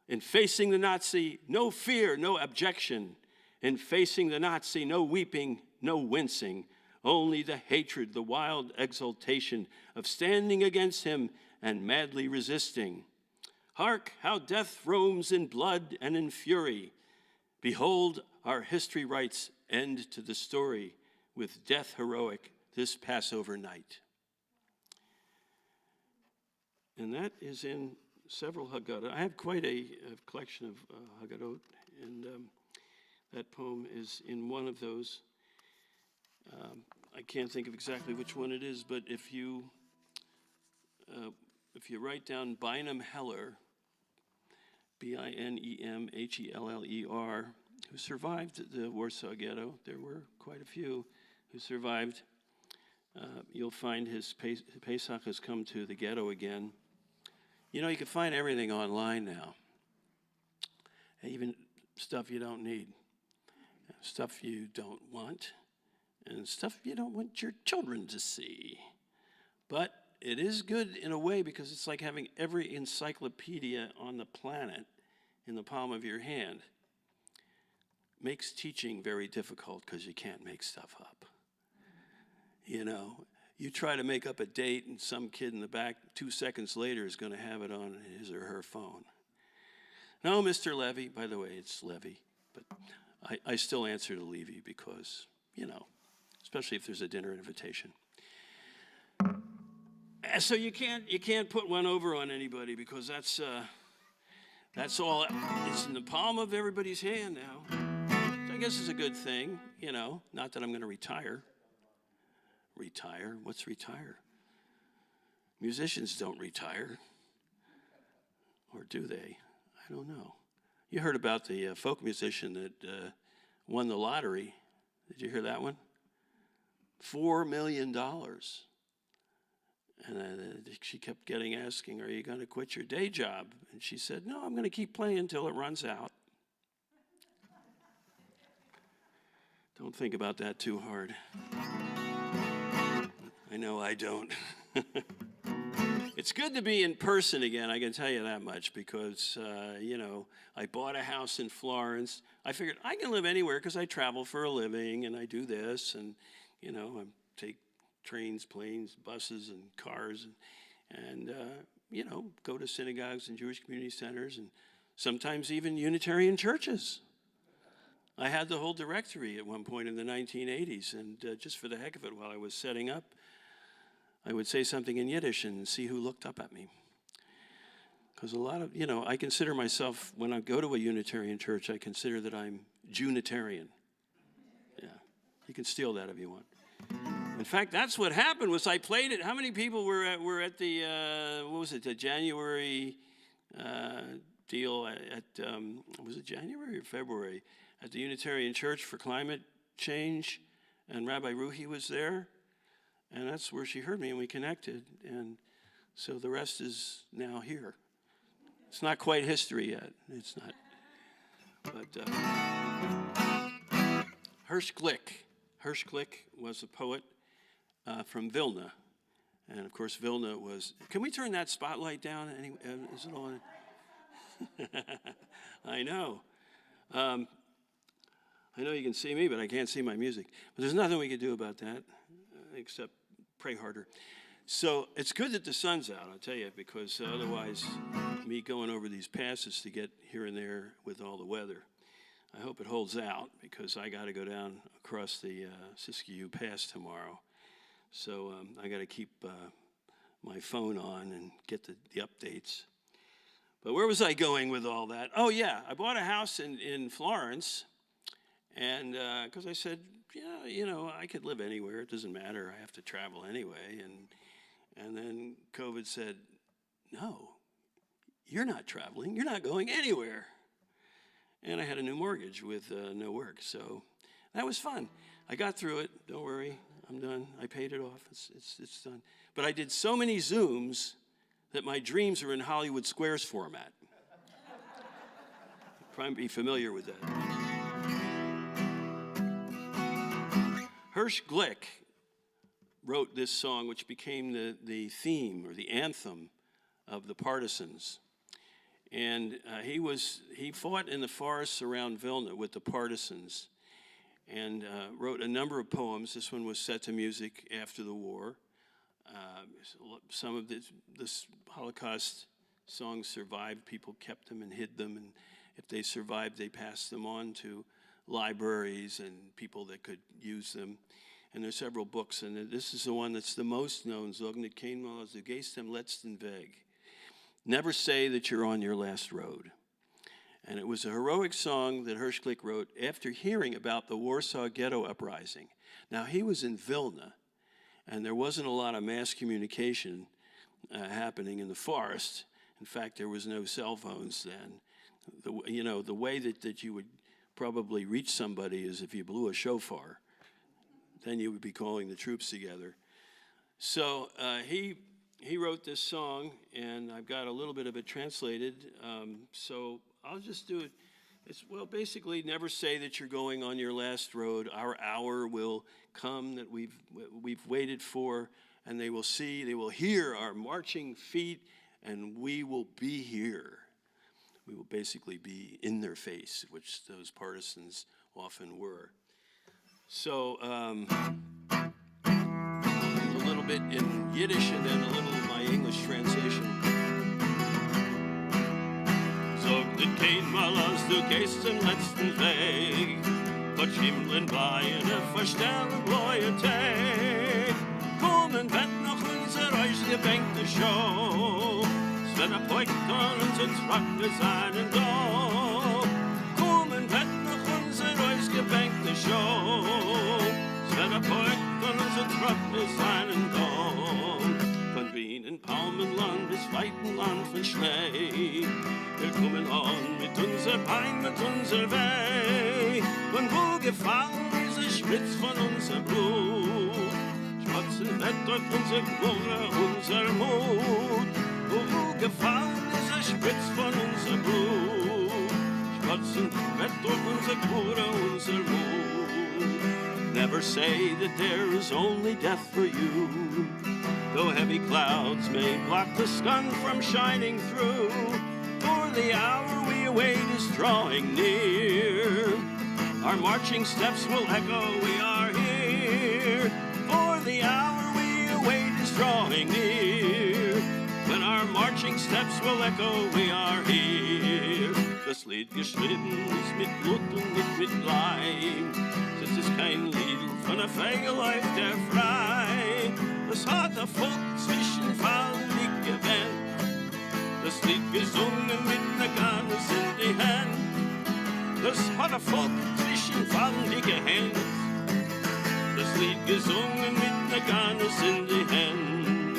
In facing the Nazi, no fear, no abjection. In facing the Nazi, no weeping, no wincing. Only the hatred, the wild exultation of standing against him and madly resisting. Hark, how death roams in blood and in fury. Behold, our history writes end to the story with death heroic this Passover night. And that is in several Haggadah. I have quite a collection of Haggadot, and that poem is in one of those. I can't think of exactly which one it is, but if you write down Bynum Heller, Binemheller, who survived the Warsaw Ghetto, there were quite a few who survived. You'll find his Pesach has come to the ghetto again. You know, you can find everything online now, even stuff you don't need, stuff you don't want, and stuff you don't want your children to see. But it is good in a way because it's like having every encyclopedia on the planet in the palm of your hand. Makes teaching very difficult because you can't make stuff up. You know, you try to make up a date and some kid in the back 2 seconds later is going to have it on his or her phone. No, Mr. Levy, by the way, it's Levy, but I still answer to Levy because, you know, especially if there's a dinner invitation. So you can't put one over on anybody because that's all. It's in the palm of everybody's hand now. I guess it's a good thing, you know. Not that I'm going to retire. Retire? What's retire? Musicians don't retire, or do they? I don't know. You heard about the folk musician that won the lottery. Did you hear that one? $4 million. And she kept asking, are you going to quit your day job? And she said, no, I'm going to keep playing until it runs out. Don't think about that too hard. I know I don't. It's good to be in person again, I can tell you that much, because, you know, I bought a house in Florence. I figured I can live anywhere because I travel for a living and I do this, and, you know, I take trains, planes, buses, and cars, and you know, go to synagogues and Jewish community centers, and sometimes even Unitarian churches. I had the whole directory at one point in the 1980s, and just for the heck of it, while I was setting up, I would say something in Yiddish and see who looked up at me. Because a lot of, you know, I consider myself, when I go to a Unitarian church, I consider that I'm Junitarian. Yeah, you can steal that if you want. In fact, that's what happened was I played it. How many people were at the, what was it, the January deal at, was it January or February? At the Unitarian Church for Climate Change, and Rabbi Ruhi was there, and that's where she heard me, and we connected, and so the rest is now here. It's not quite history yet. It's not. But Hirsch Glick was a poet from Vilna, and of course Vilna was. Can we turn that spotlight down? Is it on? I know. I know you can see me, but I can't see my music. But there's nothing we can do about that except pray harder. So it's good that the sun's out, I'll tell you, because otherwise me going over these passes to get here and there with all the weather, I hope it holds out because I got to go down across the Siskiyou Pass tomorrow. So I got to keep my phone on and get the updates. But where was I going with all that? Oh, yeah, I bought a house in Florence. And because I said, yeah, you know, I could live anywhere. It doesn't matter. I have to travel anyway. And then COVID said, no, you're not traveling. You're not going anywhere. And I had a new mortgage with no work. So that was fun. I got through it. Don't worry. I'm done. I paid it off. It's done. But I did so many Zooms that my dreams are in Hollywood Squares format. You'll probably be familiar with that. Hirsch Glick wrote this song, which became the theme or the anthem of the partisans. And he fought in the forests around Vilna with the partisans and wrote a number of poems. This one was set to music after the war. Some of this Holocaust songs survived. People kept them and hid them, and if they survived, they passed them on to libraries and people that could use them. And there's several books, and this is the one that's the most known, Zognet kein Mal als du gehst am letzten Weg. Never say that you're on your last road. And it was a heroic song that Hirsch Glick wrote after hearing about the Warsaw Ghetto Uprising. Now, he was in Vilna, and there wasn't a lot of mass communication happening in the forest. In fact, there was no cell phones then. The way that you would probably reach somebody is if you blew a shofar. Then you would be calling the troops together. So he wrote this song, and I've got a little bit of it translated. So I'll just do it. It's, well, basically, never say that you're going on your last road. Our hour will come that we've waited for, and they will hear our marching feet, and we will be here. We will basically be in their face, which those partisans often were. So a little bit in Yiddish and then a little of my English translation. Zognet kein Mal als du gehst den letzten Weg, Gott Himmeln bei eine verstellen blaue Tag. Kommen wird noch unser euch gebänkte Show, es wird ab heute an unser Trockene seinen Dom. Kommen wird noch unser euch gebänkte Show, es wird ab heute an unser Trockene seinen Dom. Von Wien in Palmenland bis Weitenland von Schnee, wir kommen an mit unser Pein, mit unser Weh. Und wo gefallen dieser Spritz von unser Blut, schwarzen Wetter unser Glore, unser Mut. Wo gefallen dieser Spritz von unser Blut, schwarzen Wetter unser Glore, unser Mut. Never say that there is only death for you, though heavy clouds may block the sun from shining through. For the hour we await is drawing near. Our marching steps will echo, we are here. For the hour we await is drawing near. When our marching steps will echo, we are here. Das Lied geschrieben ist mit Blut und nicht mit Leim. Das ist kein Lied von der Fegeleif der frei. Das hat der Volk zwischenfallen nicht gewählt. Das Lied gesungen mit ner Garnis in die Hand. Das hat der Volk zwischenfallen nicht gehängt. Das Lied gesungen mit ner Garnis in die Hand.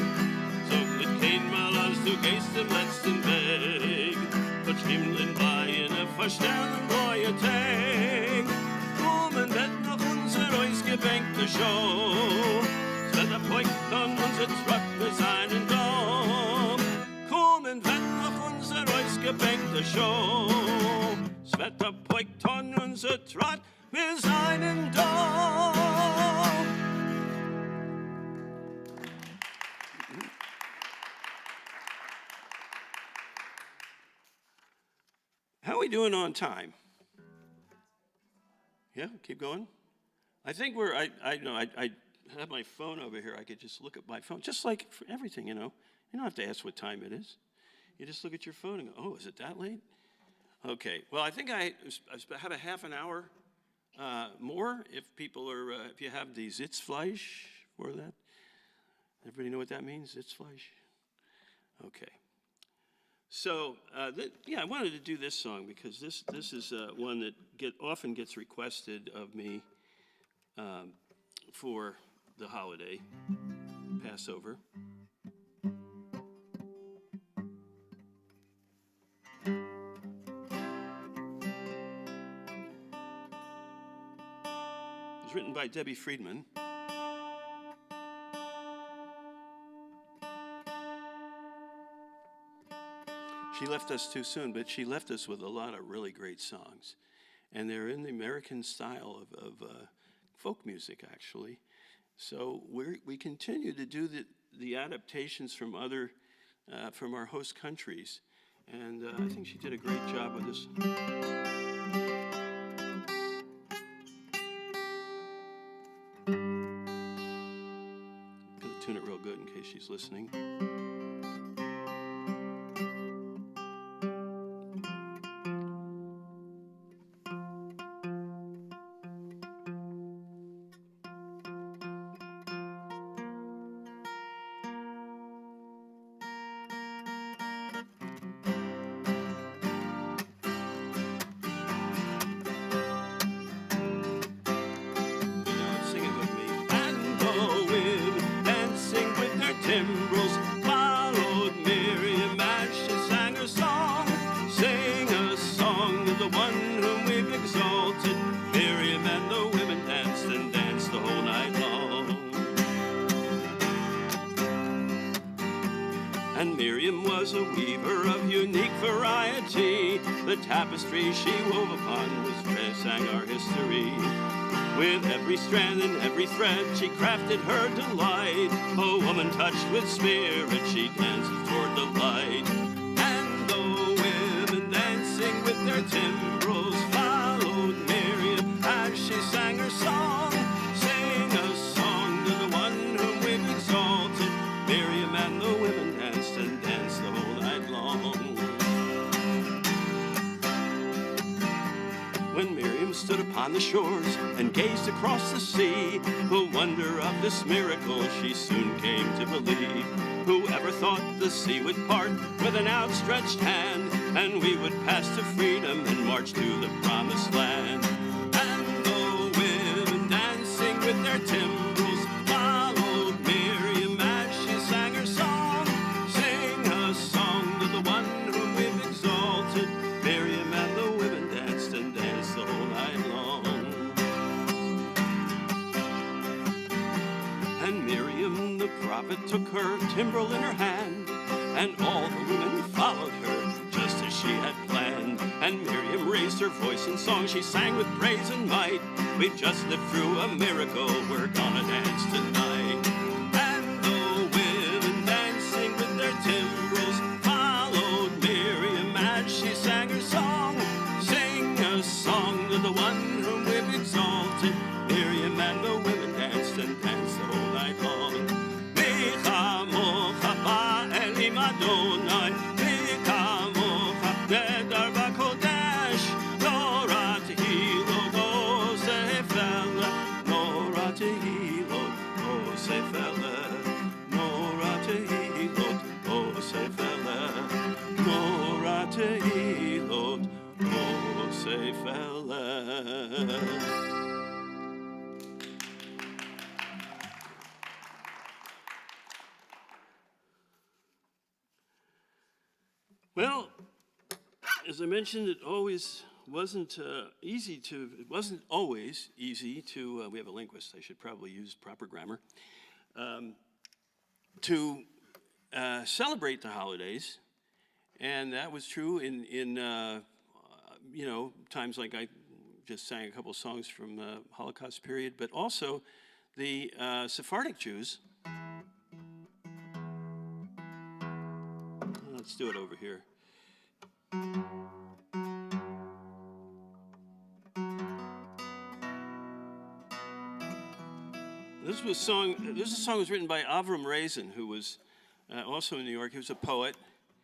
Zognet kein Mal als du gehst den letzten Weg. Gott Himmeln bei eine verstellen neue Tag. Kommen wird noch unser ausgebänkte Show. Es wird ab heute an unser Trockene seinen Dom. Kommen wird noch unser ausgebänkte Show. Es wird ab heute an unser Trockene seinen Dom. How are we doing on time? Yeah, keep going. I think I have my phone over here. I could just look at my phone, just like for everything, you know. You don't have to ask what time it is. You just look at your phone and go, oh, is it that late? Okay, well, I think I have a half an hour more if people are, if you have the Sitzfleisch for that. Everybody know what that means, Sitzfleisch? Okay. So, I wanted to do this song because this is one that often gets requested of me for the holiday, Passover. It was written by Debbie Friedman. She left us too soon, but she left us with a lot of really great songs. And they're in the American style of folk music, actually. So we continue to do the adaptations from from our host countries. And I think she did a great job with this. Gonna tune it real good in case she's listening. Timbrels followed Miriam as she sang her song. Sing a song to the one whom we've exalted. Miriam and the women danced and danced the whole night long. And Miriam was a weaver of unique variety. The tapestry she wove upon was sang our history. With every strand and every thread, she crafted her delight. A woman touched with spirit, she dances toward the light. And the women dancing with their timbrels followed Miriam as she sang her song. Sing a song to the one whom we've exalted. Miriam and the women danced and danced the whole night long. When Miriam stood upon the shores and gazed across the sea, the wonder of this miracle she soon came to believe. Whoever thought the sea would part with an outstretched hand, and we would pass to freedom and march to the promised land. And the women dancing with their timbrels followed Miriam as she sang her song. Sing a song to the one whom we've exalted. Miriam and the women danced and danced the whole night long. And Miriam the prophet took her timbrel in her hand, and all the women followed her just as she had planned. And Miriam raised her voice in song, she sang with praise and might. We've just lived through a miracle, we're gonna dance tonight. And the women dancing with their timbrels followed Miriam as she sang her song. Sing a song to the one whom we've exalted. Miriam and the women danced and danced the whole night long. Adonai, Mikamocha, Nedar Bakodesh, Nora Tehilot, O Sefele, Nora Tehilot, O Sefele, Nora Tehilot, O Sefele, Nora Tehilot, O Sefele. Well, as I mentioned, it always wasn't it wasn't always easy to, we have a linguist, I should probably use proper grammar, to celebrate the holidays. And that was true in you know, times like I just sang a couple songs from the Holocaust period, but also the Sephardic Jews. Let's do it over here. This song was written by Avram Raisin, who was also in New York. He was a poet,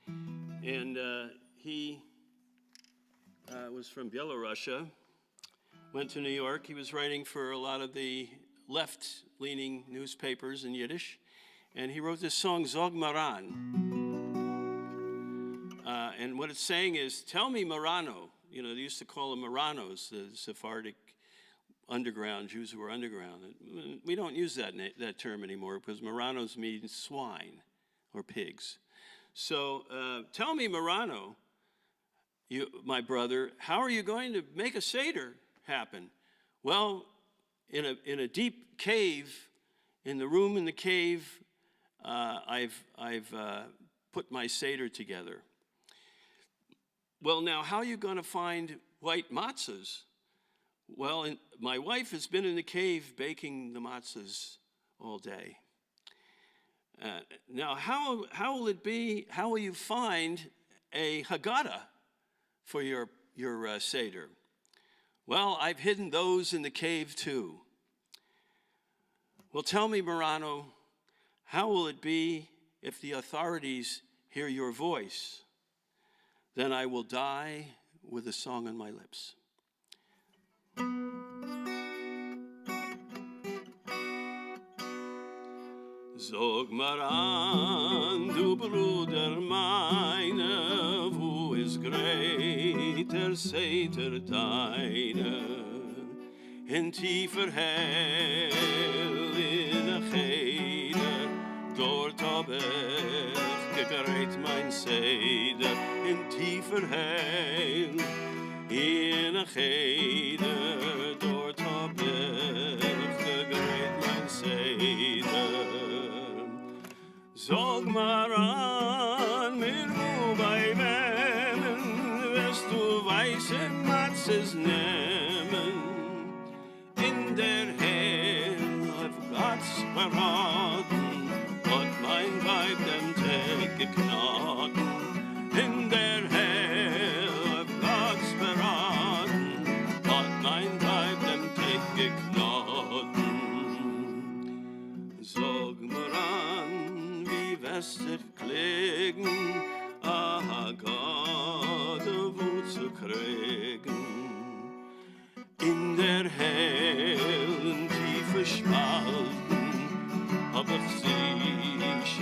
and he was from Belarusia, went to New York. He was writing for a lot of the left-leaning newspapers in Yiddish, and he wrote this song, Zog Maran. And what it's saying is, tell me Marano. You know, they used to call them Maranos, the Sephardic underground, Jews who were underground. We don't use that term anymore because Maranos means swine or pigs. So tell me, Marano, my brother, how are you going to make a Seder happen? Well, in a deep cave, in the room in the cave, I've put my Seder together. Well, now, how are you going to find white matzahs Well, my wife has been in the cave baking the matzahs all day. Now, how will it be? How will you find a Haggadah for your Seder? Well, I've hidden those in the cave too. Well, tell me, Morano, how will it be if the authorities hear your voice? Then I will die with a song on my lips. Sag mir an, du Bruder meine, wo ist greater Seder deine? In tiefer Hell, in der Cheder, dort hab ich gegreit mein Seder. In tiefer Hell, in der Cheder, dort hab ich gegreit mein Seder. Sag mal an, mir wo bei wem, wirst du weiße Matzes nehmen. In der Hell auf Gott's verraten, hat mein Weib dem Tag geknaten. In der Hell auf Gott's verraten, hat mein Weib dem Tag geknaten. Sag mir an, wie Wester klegen, Gott, wo zu kriegen. In der hellen tiefe Spalten hab ich sie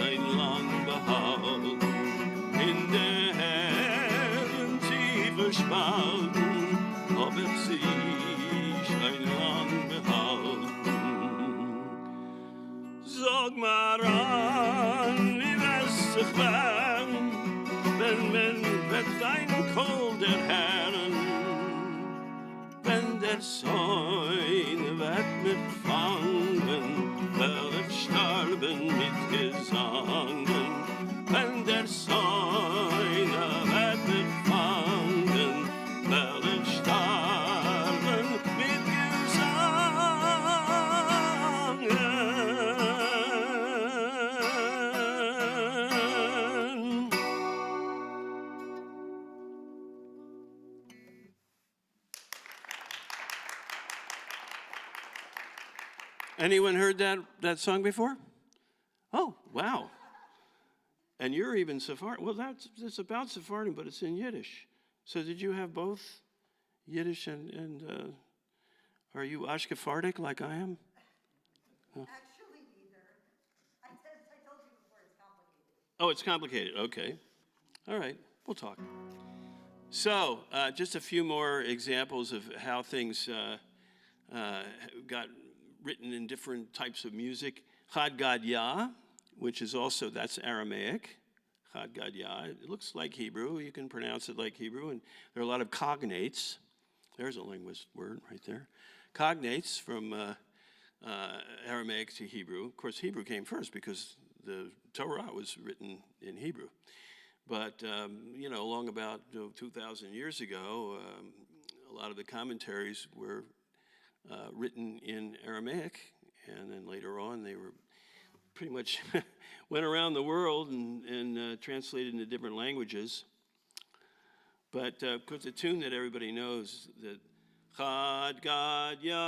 ein lang behalten. In der hellen tiefe Spalten hab ich sie ein lang behalten. Sag mal an, wie wär's sich wenn wird dein Kohl der Herren, wenn der Säune wird mit fangen, will ich sterben mit Gesangen. Wenn der Säune wird mit fangen, will ich sterben mit Gesangen. Anyone heard that song before? Oh, wow. And you're even Sephardic. Well, it's about Sephardim, but it's in Yiddish. So did you have both Yiddish and are you Ashkefardic like I am? Actually, neither. I told you before, it's complicated. Oh, it's complicated. Okay. All right. We'll talk. So just a few more examples of how things got written in different types of music. Echad Gadya, which is also, that's Aramaic. Echad Gadya, it looks like Hebrew. You can pronounce it like Hebrew. And there are a lot of cognates. There's a linguist word right there. Cognates from Aramaic to Hebrew. Of course, Hebrew came first because the Torah was written in Hebrew. But, along about 2,000 years ago, a lot of the commentaries were written in Aramaic, and then later on they were pretty much went around the world and translated into different languages. But of course, the tune that everybody knows, that Echad Gadya,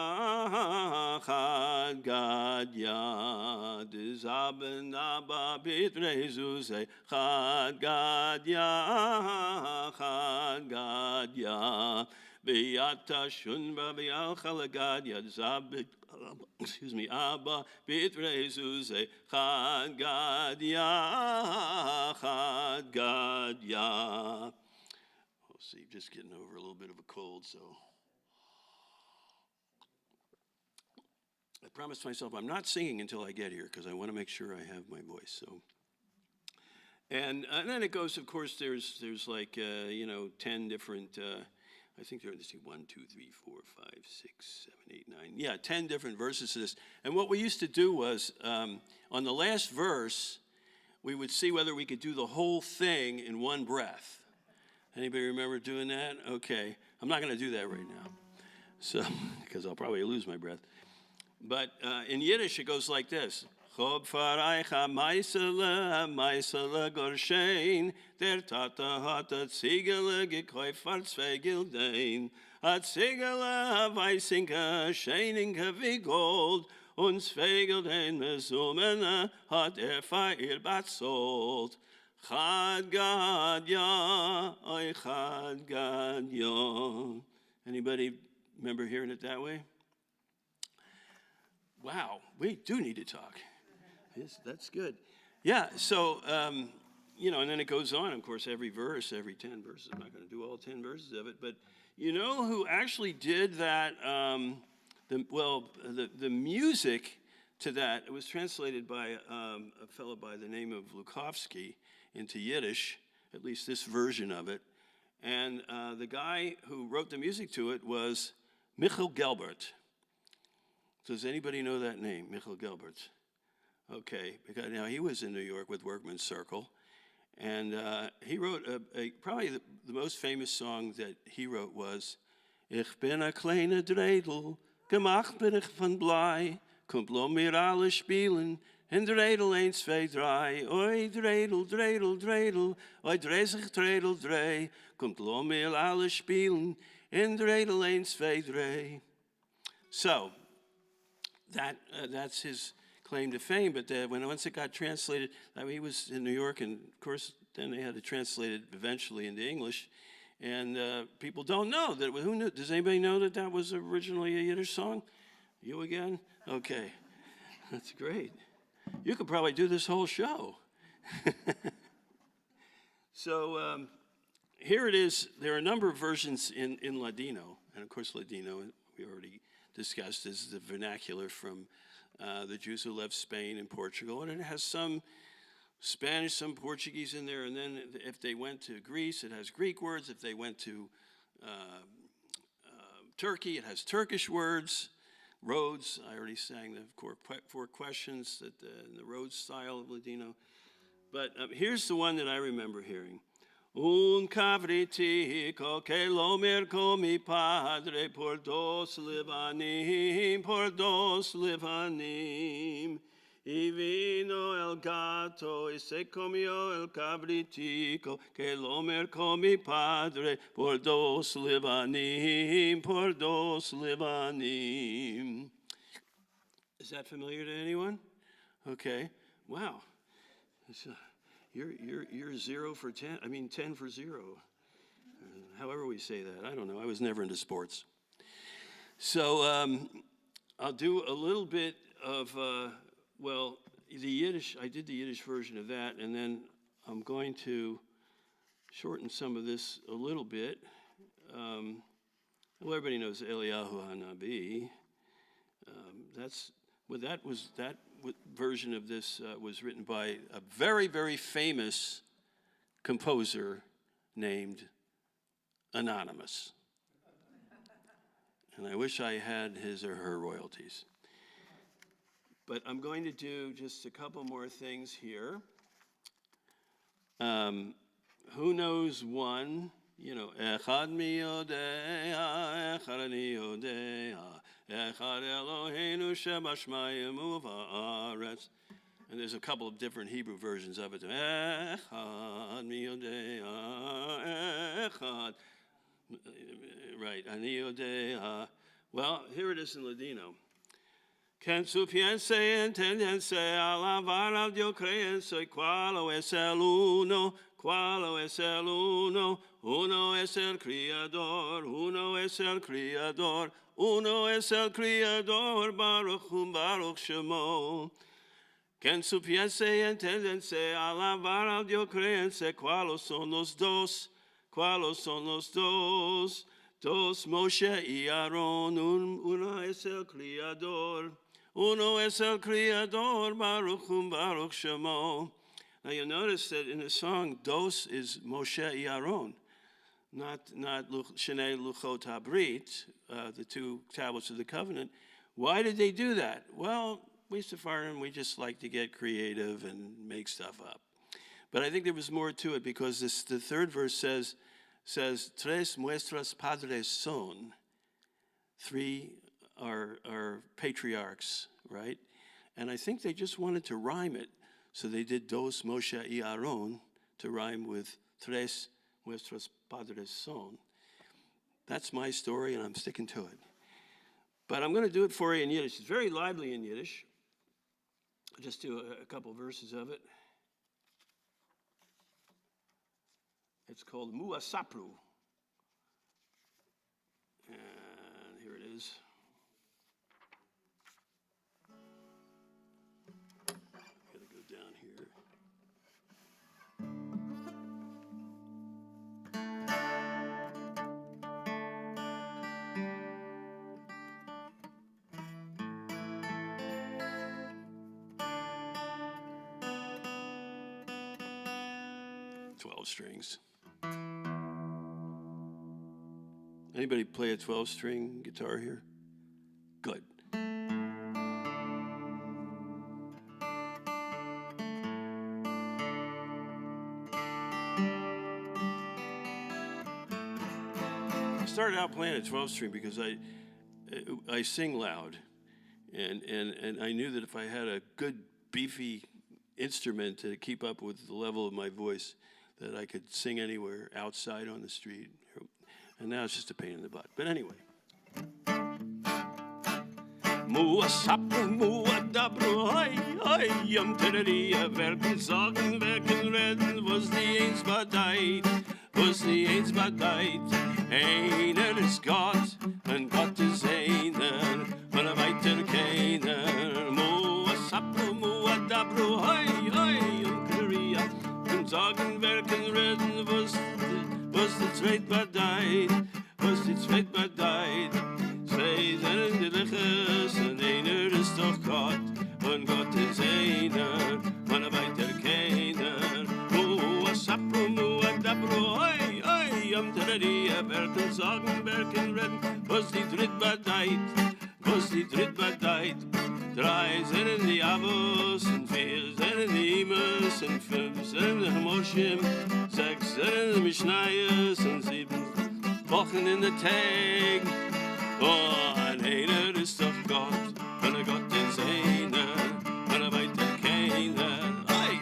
Echad Gadya, Dizaben Abba Bitrezuse, Echad Gadya, Echad Gadya. Beata shunba be'alcha Gadya zabit, excuse me, Abba bitrezuze Echad Gadya, Echad Gadya. We'll see, just getting over a little bit of a cold, so I promised myself I'm not singing until I get here because I want to make sure I have my voice. So, and then it goes. Of course, there's like 10 different. I think there's 1, 2, 3, 4, 5, 6, 7, 8, 9. Yeah, 10 different verses to this. And what we used to do was, on the last verse, we would see whether we could do the whole thing in one breath. Anybody remember doing that? Okay, I'm not going to do that right now. So, because I'll probably lose my breath. But in Yiddish, it goes like this. Chob faraycha meisele, meisele gorshein, der Tata hat a Ziegele gekäuft für 2 Gildein. A Ziegele weißinke, scheininke wie Gold, und 2 Gildein Mesumene hat für ihr bezahlt. Chad Gadya, Echad Gadya. Anybody remember hearing it that way? Wow, we do need to talk. Yes, that's good. Yeah, so, and then it goes on, of course, every verse, every 10 verses. I'm not going to do all 10 verses of it, but you know who actually did that? The music to that, it was translated by a fellow by the name of Lukovsky into Yiddish, at least this version of it. And the guy who wrote the music to it was Michael Gelbart. Does anybody know that name, Michael Gelbart? Okay, because now he was in New York with Workman's Circle, and he wrote probably the most famous song that he wrote was Ich bin a kleine Dreidel, gemacht bin ich von Blei, kommt lo mir alle spielen, en Dreidel 1, 2, 3, oi Dreidel, Dreidel, Dreidel, oi 30 Dreidel, drei, kommt lo mir alle spielen, en Dreidel 1, 2, 3. So, that's his claim to fame, but once it got translated, he was in New York, and of course, then they had to translate it eventually into English, and people don't know that. Who knew? Does anybody know that that was originally a Yiddish song? You again? Okay, that's great. You could probably do this whole show. So here it is. There are a number of versions in Ladino, and of course, Ladino we already discussed is the vernacular from the Jews who left Spain and Portugal, and it has some Spanish, some Portuguese in there, and then if they went to Greece, it has Greek words. If they went to Turkey, it has Turkish words. Rhodes, I already sang the 4 questions in the Rhodes style of Ladino. But here's the one that I remember hearing. Un cavritico che lo merco mi padre por 2 livanim, y vino el gato y se comió el cabritico que lo merco mi padre por 2 livanim. Is that familiar to anyone? Okay. Wow. You're 0 for 10. I mean 10 for 0. However we say that, I don't know. I was never into sports. So I'll do a little bit of the Yiddish. I did the Yiddish version of that, and then I'm going to shorten some of this a little bit. Well, everybody knows Eliyahu Hanabi. That version of this was written by a very, very famous composer named Anonymous. And I wish I had his or her royalties. But I'm going to do just a couple more things here. Who knows one? Echad Mi Yodea, Echad Mi Yodea, Echad Eloheinu Shebashmayim U'Va'aretz. And there's a couple of different Hebrew versions of it. Echad Mi Yodea, Echad. Right, Ani Yodea. Well, here it is in Ladino. Quem su piense entendense alavar al Dios creense, cualo es el uno, cualo es el uno, uno es el Criador, uno es el Criador, uno es el Criador, Baruch Shemo. Quem su piense entendense alavar al Dios creense, cuáles son los dos, cuáles son los dos, dos Moshe y Aarón, uno es el Criador. Uno es el Criador, Baruch Shemo. Now you'll notice that in the song, dos is Moshe y Aaron, not Shnei Luchot HaBrit, the 2 tablets of the covenant. Why did they do that? Well, we Sephardim, we just like to get creative and make stuff up. But I think there was more to it, because the 3rd verse says, Tres muestras padres son. three are patriarchs, right? And I think they just wanted to rhyme it. So they did Dos Moshe y Aaron to rhyme with Tres Nuestros Padres Son. That's my story, and I'm sticking to it. But I'm going to do it for you in Yiddish. It's very lively in Yiddish. I'll just do a couple verses of it. It's called Mua Sapru. And here it is. Gotta go down here. Strings. Anybody play a 12-string guitar here? Good. I started out playing a 12-string because I sing loud, and I knew that if I had a good beefy instrument to keep up with the level of my voice, that I could sing anywhere, outside, on the street. And now it's just a pain in the butt. But anyway. Mua sapru, mua dabru, hoi, yam tereria, werken sagen, werken reden, was die eens badeit, Einer ist Gott, und Gott ist einer, und weiter keiner. Mua sapru, mua dabru, hoi, yam tereria, sagen, werken, reden, was die Zweit badeit, Zwei sind die Liches, und einer ist doch Gott, und Gott ist einer, und weiter keiner. Mua sapru, mua dabru, hoi, am Tereria, werken, sagen, werken, reden, was die Dritt badeit, Drei sind die Avos, und vier sind die Imes, und fünf sind die Moschim, sechs sind die Mishnayos, und 7 Wochen in der Tag. Oh, einer ist doch Gott, und Gott ist einer, und weiter keiner. Hey!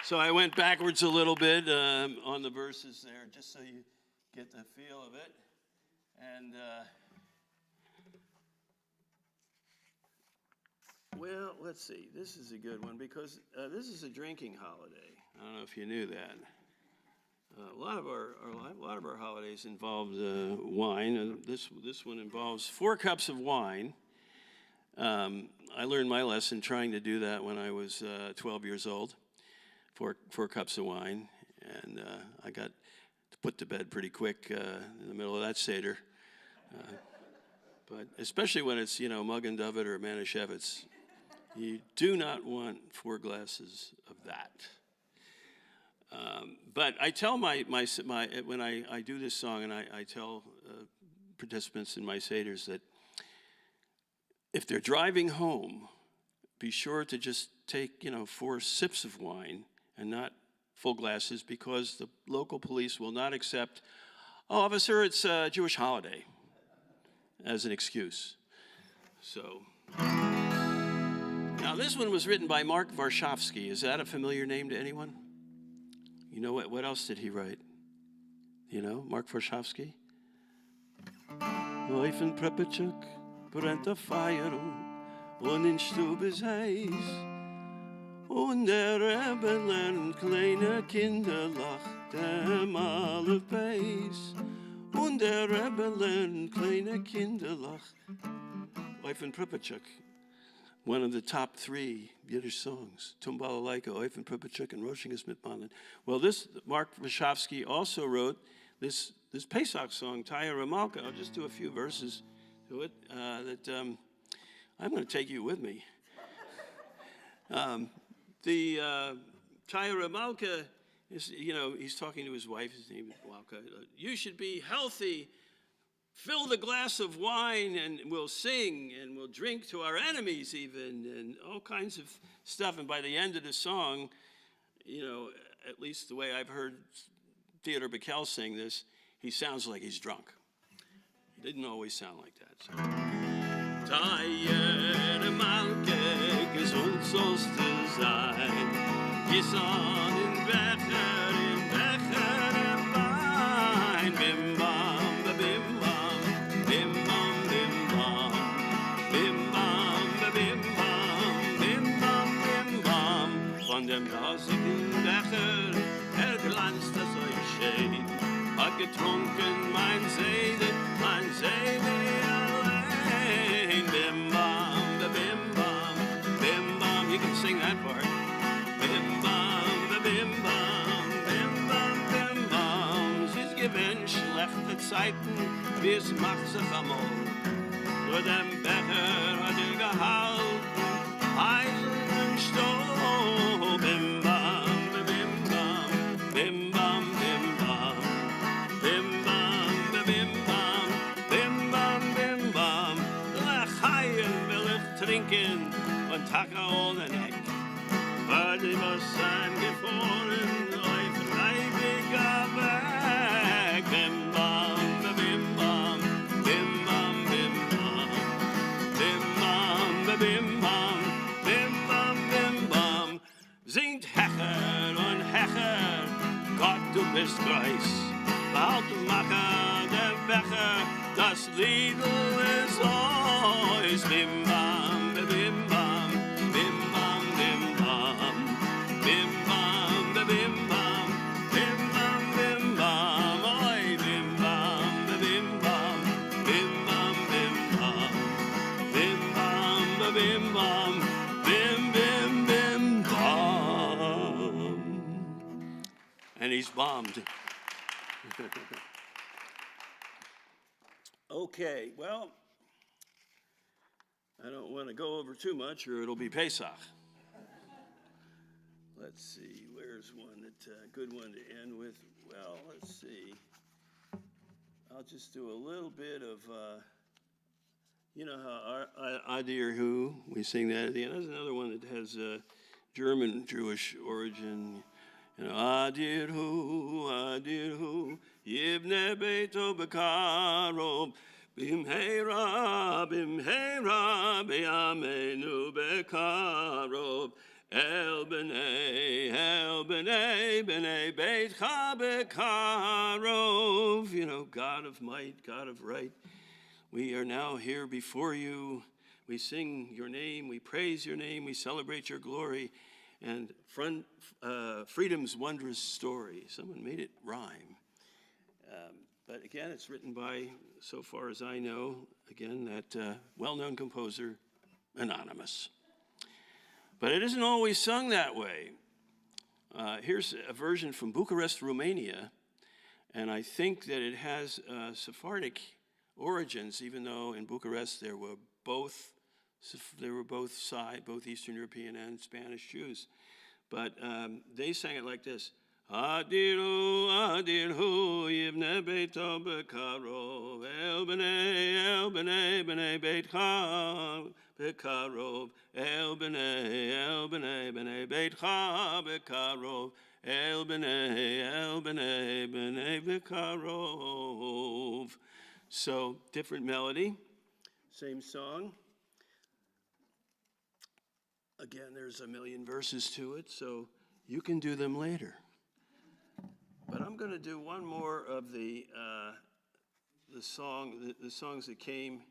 So I went backwards a little bit on the verses there, just so you get the feel of it. And, well, let's see. This is a good one because this is a drinking holiday. I don't know if you knew that. A lot of our holidays involve wine. This one involves 4 cups of wine. I learned my lesson trying to do that when I was 12 years old. 4 cups of wine, and I got put to bed pretty quick in the middle of that Seder. But especially when it's, Magen David or Manischewitz, you do not want 4 glasses of that. But I tell my when I do this song, and I tell participants in my Seders that if they're driving home, be sure to just take, 4 sips of wine and not full glasses, because the local police will not accept, "Oh, officer, it's a Jewish holiday," as an excuse. So, now this one was written by Mark Varshavsky. Is that a familiar name to anyone? You know what else did he write? Mark Varshavsky? Läufen Prepachuk, brennt a fire, und in Stube ist heiß. Und der Rebbe lernt kleine Kinder, lacht dem alle Beis. Und der Rebbe lernt kleine Kinder, lacht. Läufen Prepachuk. One of the top 3 Yiddish songs, Tumbalalaika, Oifen Pripachuk, and Roshingas Mitmanen. Well, this Mark Vashovsky also wrote this Pesach song, Taya Ramalka. I'll just do a few verses to it. I'm going to take you with me. The Taya Ramalka is, he's talking to his wife. His name is Malka. You should be healthy. Fill the glass of wine, and we'll sing, and we'll drink to our enemies even, and all kinds of stuff. And by the end of the song, at least the way I've heard Theodore Bickel sang this, he sounds like he's drunk. He didn't always sound like that. So. Tayere Malke, gesund sollst du sein. Gisson in Becher, im Wein. Bim bam, bim bam, bim bam, bim bam. Bim bam, bim bam, bim bam, bim bam. Von dem rosigen Becher, glanzt das euch schön. Hat getrunken mein Seder allein. Bim bam, bim bam, bim bam. You can sing that part. Bim bam, bim bam, bim bam, bim bam. Sie's gewinnt schlechte Zeiten, wie es macht sich amol. Nur dem Becher hat gehalten, eisernen Stoff. Bim bam, bim bam, bim bam, bim bam. Bim bam, bim bam, bim bam, bim bam. L'chaim will ich trinken und Taka ohne Eck. Weil ich muss sein gefroren, auf leibiger Weg. Bim bam, bim bam, bim bam, bim bam. Bim bam, bim bam, bim bam, bim bam. Singt Hecher und Hecher, Gott, du bist groß. Bald mache der Becher, das Liedl ist euch. Bim bam, bim bam, bim bam, bim bam. Bim bam, bim bam, bim bam, bim bam. Oi, bim bam, bim bam, bim bam, bim bam. Bim bam, bim bam, bim, bim, bim, bam. And he's bombed. Okay, well, I don't want to go over too much or it'll be Pesach. Let's see, where's one that good one to end with? Well, let's see. I'll just do a little bit of, you know how Adir Hu, we sing that at the end. There's another one that has German Jewish origin. You know, Adir Hu, Yibne Beito Bekarob, Bimheira, Beyamenu Bekarob, El B'nai, Beitcha Bekarov. You know, God of might, God of right. We are now here before you. We sing your name, we praise your name, we celebrate your glory. And freedom's wondrous story. Someone made it rhyme. But again, it's written by, so far as I know, again, that well-known composer, anonymous. But it isn't always sung that way. Here's a version from Bucharest, Romania, and I think that it has Sephardic origins, even though in Bucharest there were both Eastern European and Spanish Jews. But they sang it like this. Adir Hu, Yibne Beito Bekarov, El B'nai, Beitcha Bekarov, El B'nai, Beitcha Bekarov, El B'nai, Bekarov. So, different melody, same song. Again, there's a million verses to it, so you can do them later. But I'm going to do one more of the songs that came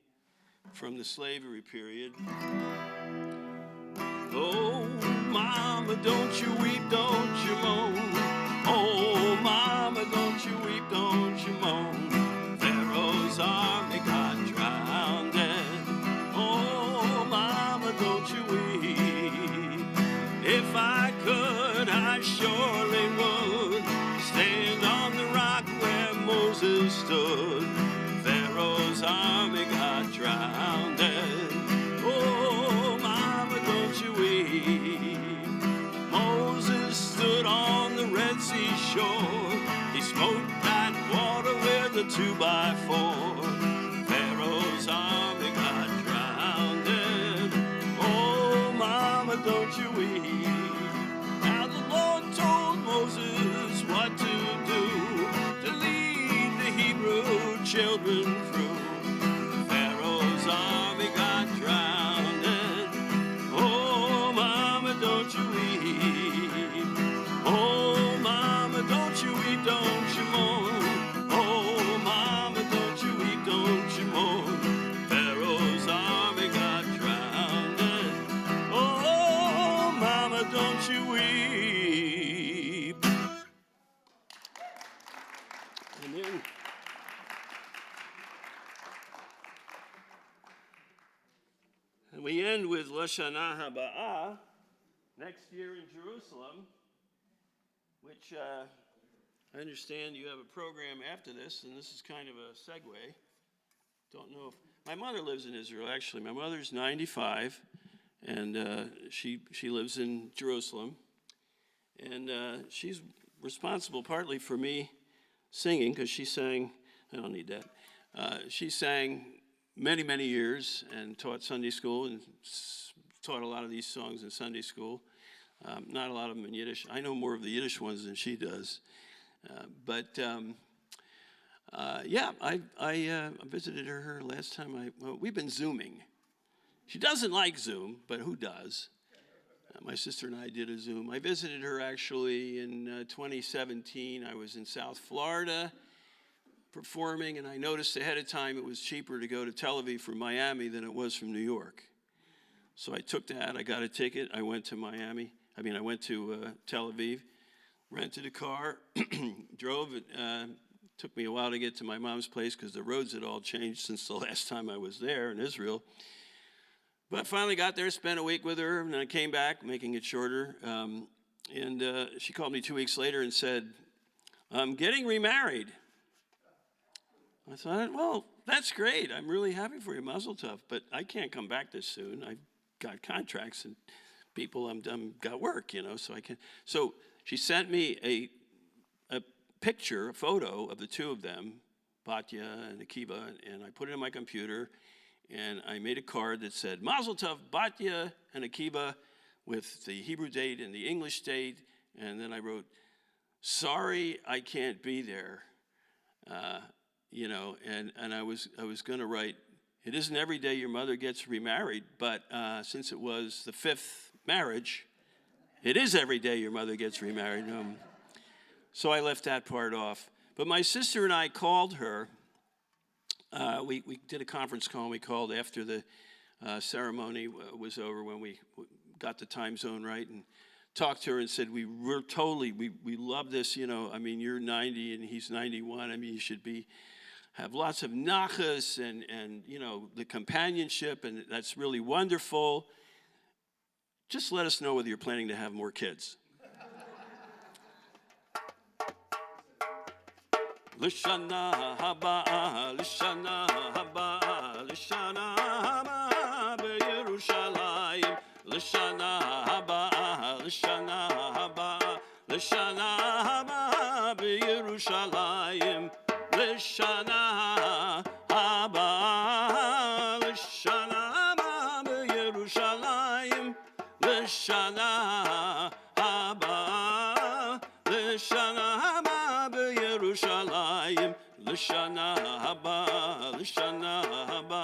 from the slavery period. Oh, mama, don't you weep, don't you moan. Oh, mama, don't you weep, don't you moan. Pharaoh's army got drowned. Oh, mama, don't you weep. If I could, I surely would stand on the rock where Moses stood. Pharaoh's army got drowned. Oh, mama, don't you weep. Moses stood on the Red Sea shore. He smote that water with a 2x4. Pharaoh's army got drowned. Oh, mama, don't you weep. Now the Lord told Moses what to do. And we end with Lashana Haba'ah, next year in Jerusalem, which I understand you have a program after this, and this is kind of a segue. Don't know if, my mother lives in Israel, actually. My mother's 95, and she lives in Jerusalem. And she's responsible partly for me singing, because she sang, I don't need that. She sang many, many years and taught Sunday school and taught a lot of these songs in Sunday school. Not a lot of them in Yiddish. I know more of the Yiddish ones than she does. Yeah, I visited her last time. We've been Zooming. She doesn't like Zoom, but who does? My sister and I did a Zoom. I visited her actually in 2017. I was in South Florida performing, and I noticed ahead of time it was cheaper to go to Tel Aviv from Miami than it was from New York. So I took that. I got a ticket. I went to Miami. I went to Tel Aviv, rented a car, drove it. Took me a while to get to my mom's place because the roads had all changed since the last time I was there in Israel. But I finally got there, spent a week with her, and then I came back, making it shorter. And she called me 2 weeks later and said, "I'm getting remarried." I thought, well, that's great. I'm really happy for you, Mazel Tov. But I can't come back this soon. I've got contracts and people. I'm got work, so I can. So she sent me a picture, a photo of the two of them, Batya and Akiva, and I put it in my computer, and I made a card that said, Mazel Tov, Batya and Akiva, with the Hebrew date and the English date, and then I wrote, sorry, I can't be there, and I was going to write, it isn't every day your mother gets remarried, but since it was the fifth marriage, it is every day your mother gets remarried. So I left that part off. But my sister and I called her. We did a conference call. We called after the ceremony was over, when we got the time zone right, and talked to her and said, we love this, you're 90 and he's 91. You should have lots of nachas and the companionship, and that's really wonderful. Just let us know whether you're planning to have more kids. Lishana haba, lishana haba, lishana haba beYerushalayim. Lishana haba, lishana haba, lishana haba beYerushalayim. Lishana haba, lishana haba beYerushalayim. Lishana haba, lishana haba beYerushalayim. Lishana haba, lishana haba,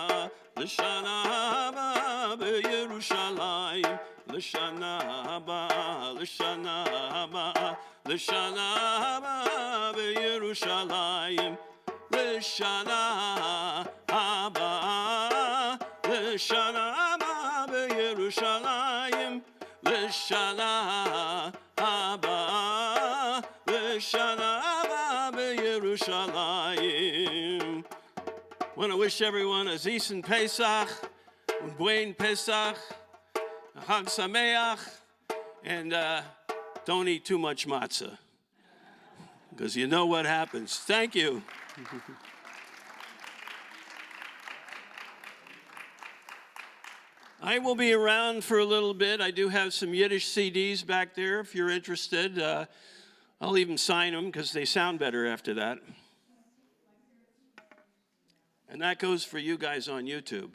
lishana haba beYerushalayim. Lishana haba, lishana haba, lishana haba beYerushalayim. Lishana haba, lishana haba beYerushalayim. Lishana haba, lishana haba beYerushalayim. I want to wish everyone a Zisen Pesach, un buen Pesach, a Chag Sameach, and don't eat too much matzah, because you know what happens. Thank you. I will be around for a little bit. I do have some Yiddish CDs back there if you're interested. I'll even sign them because they sound better after that. And that goes for you guys on YouTube.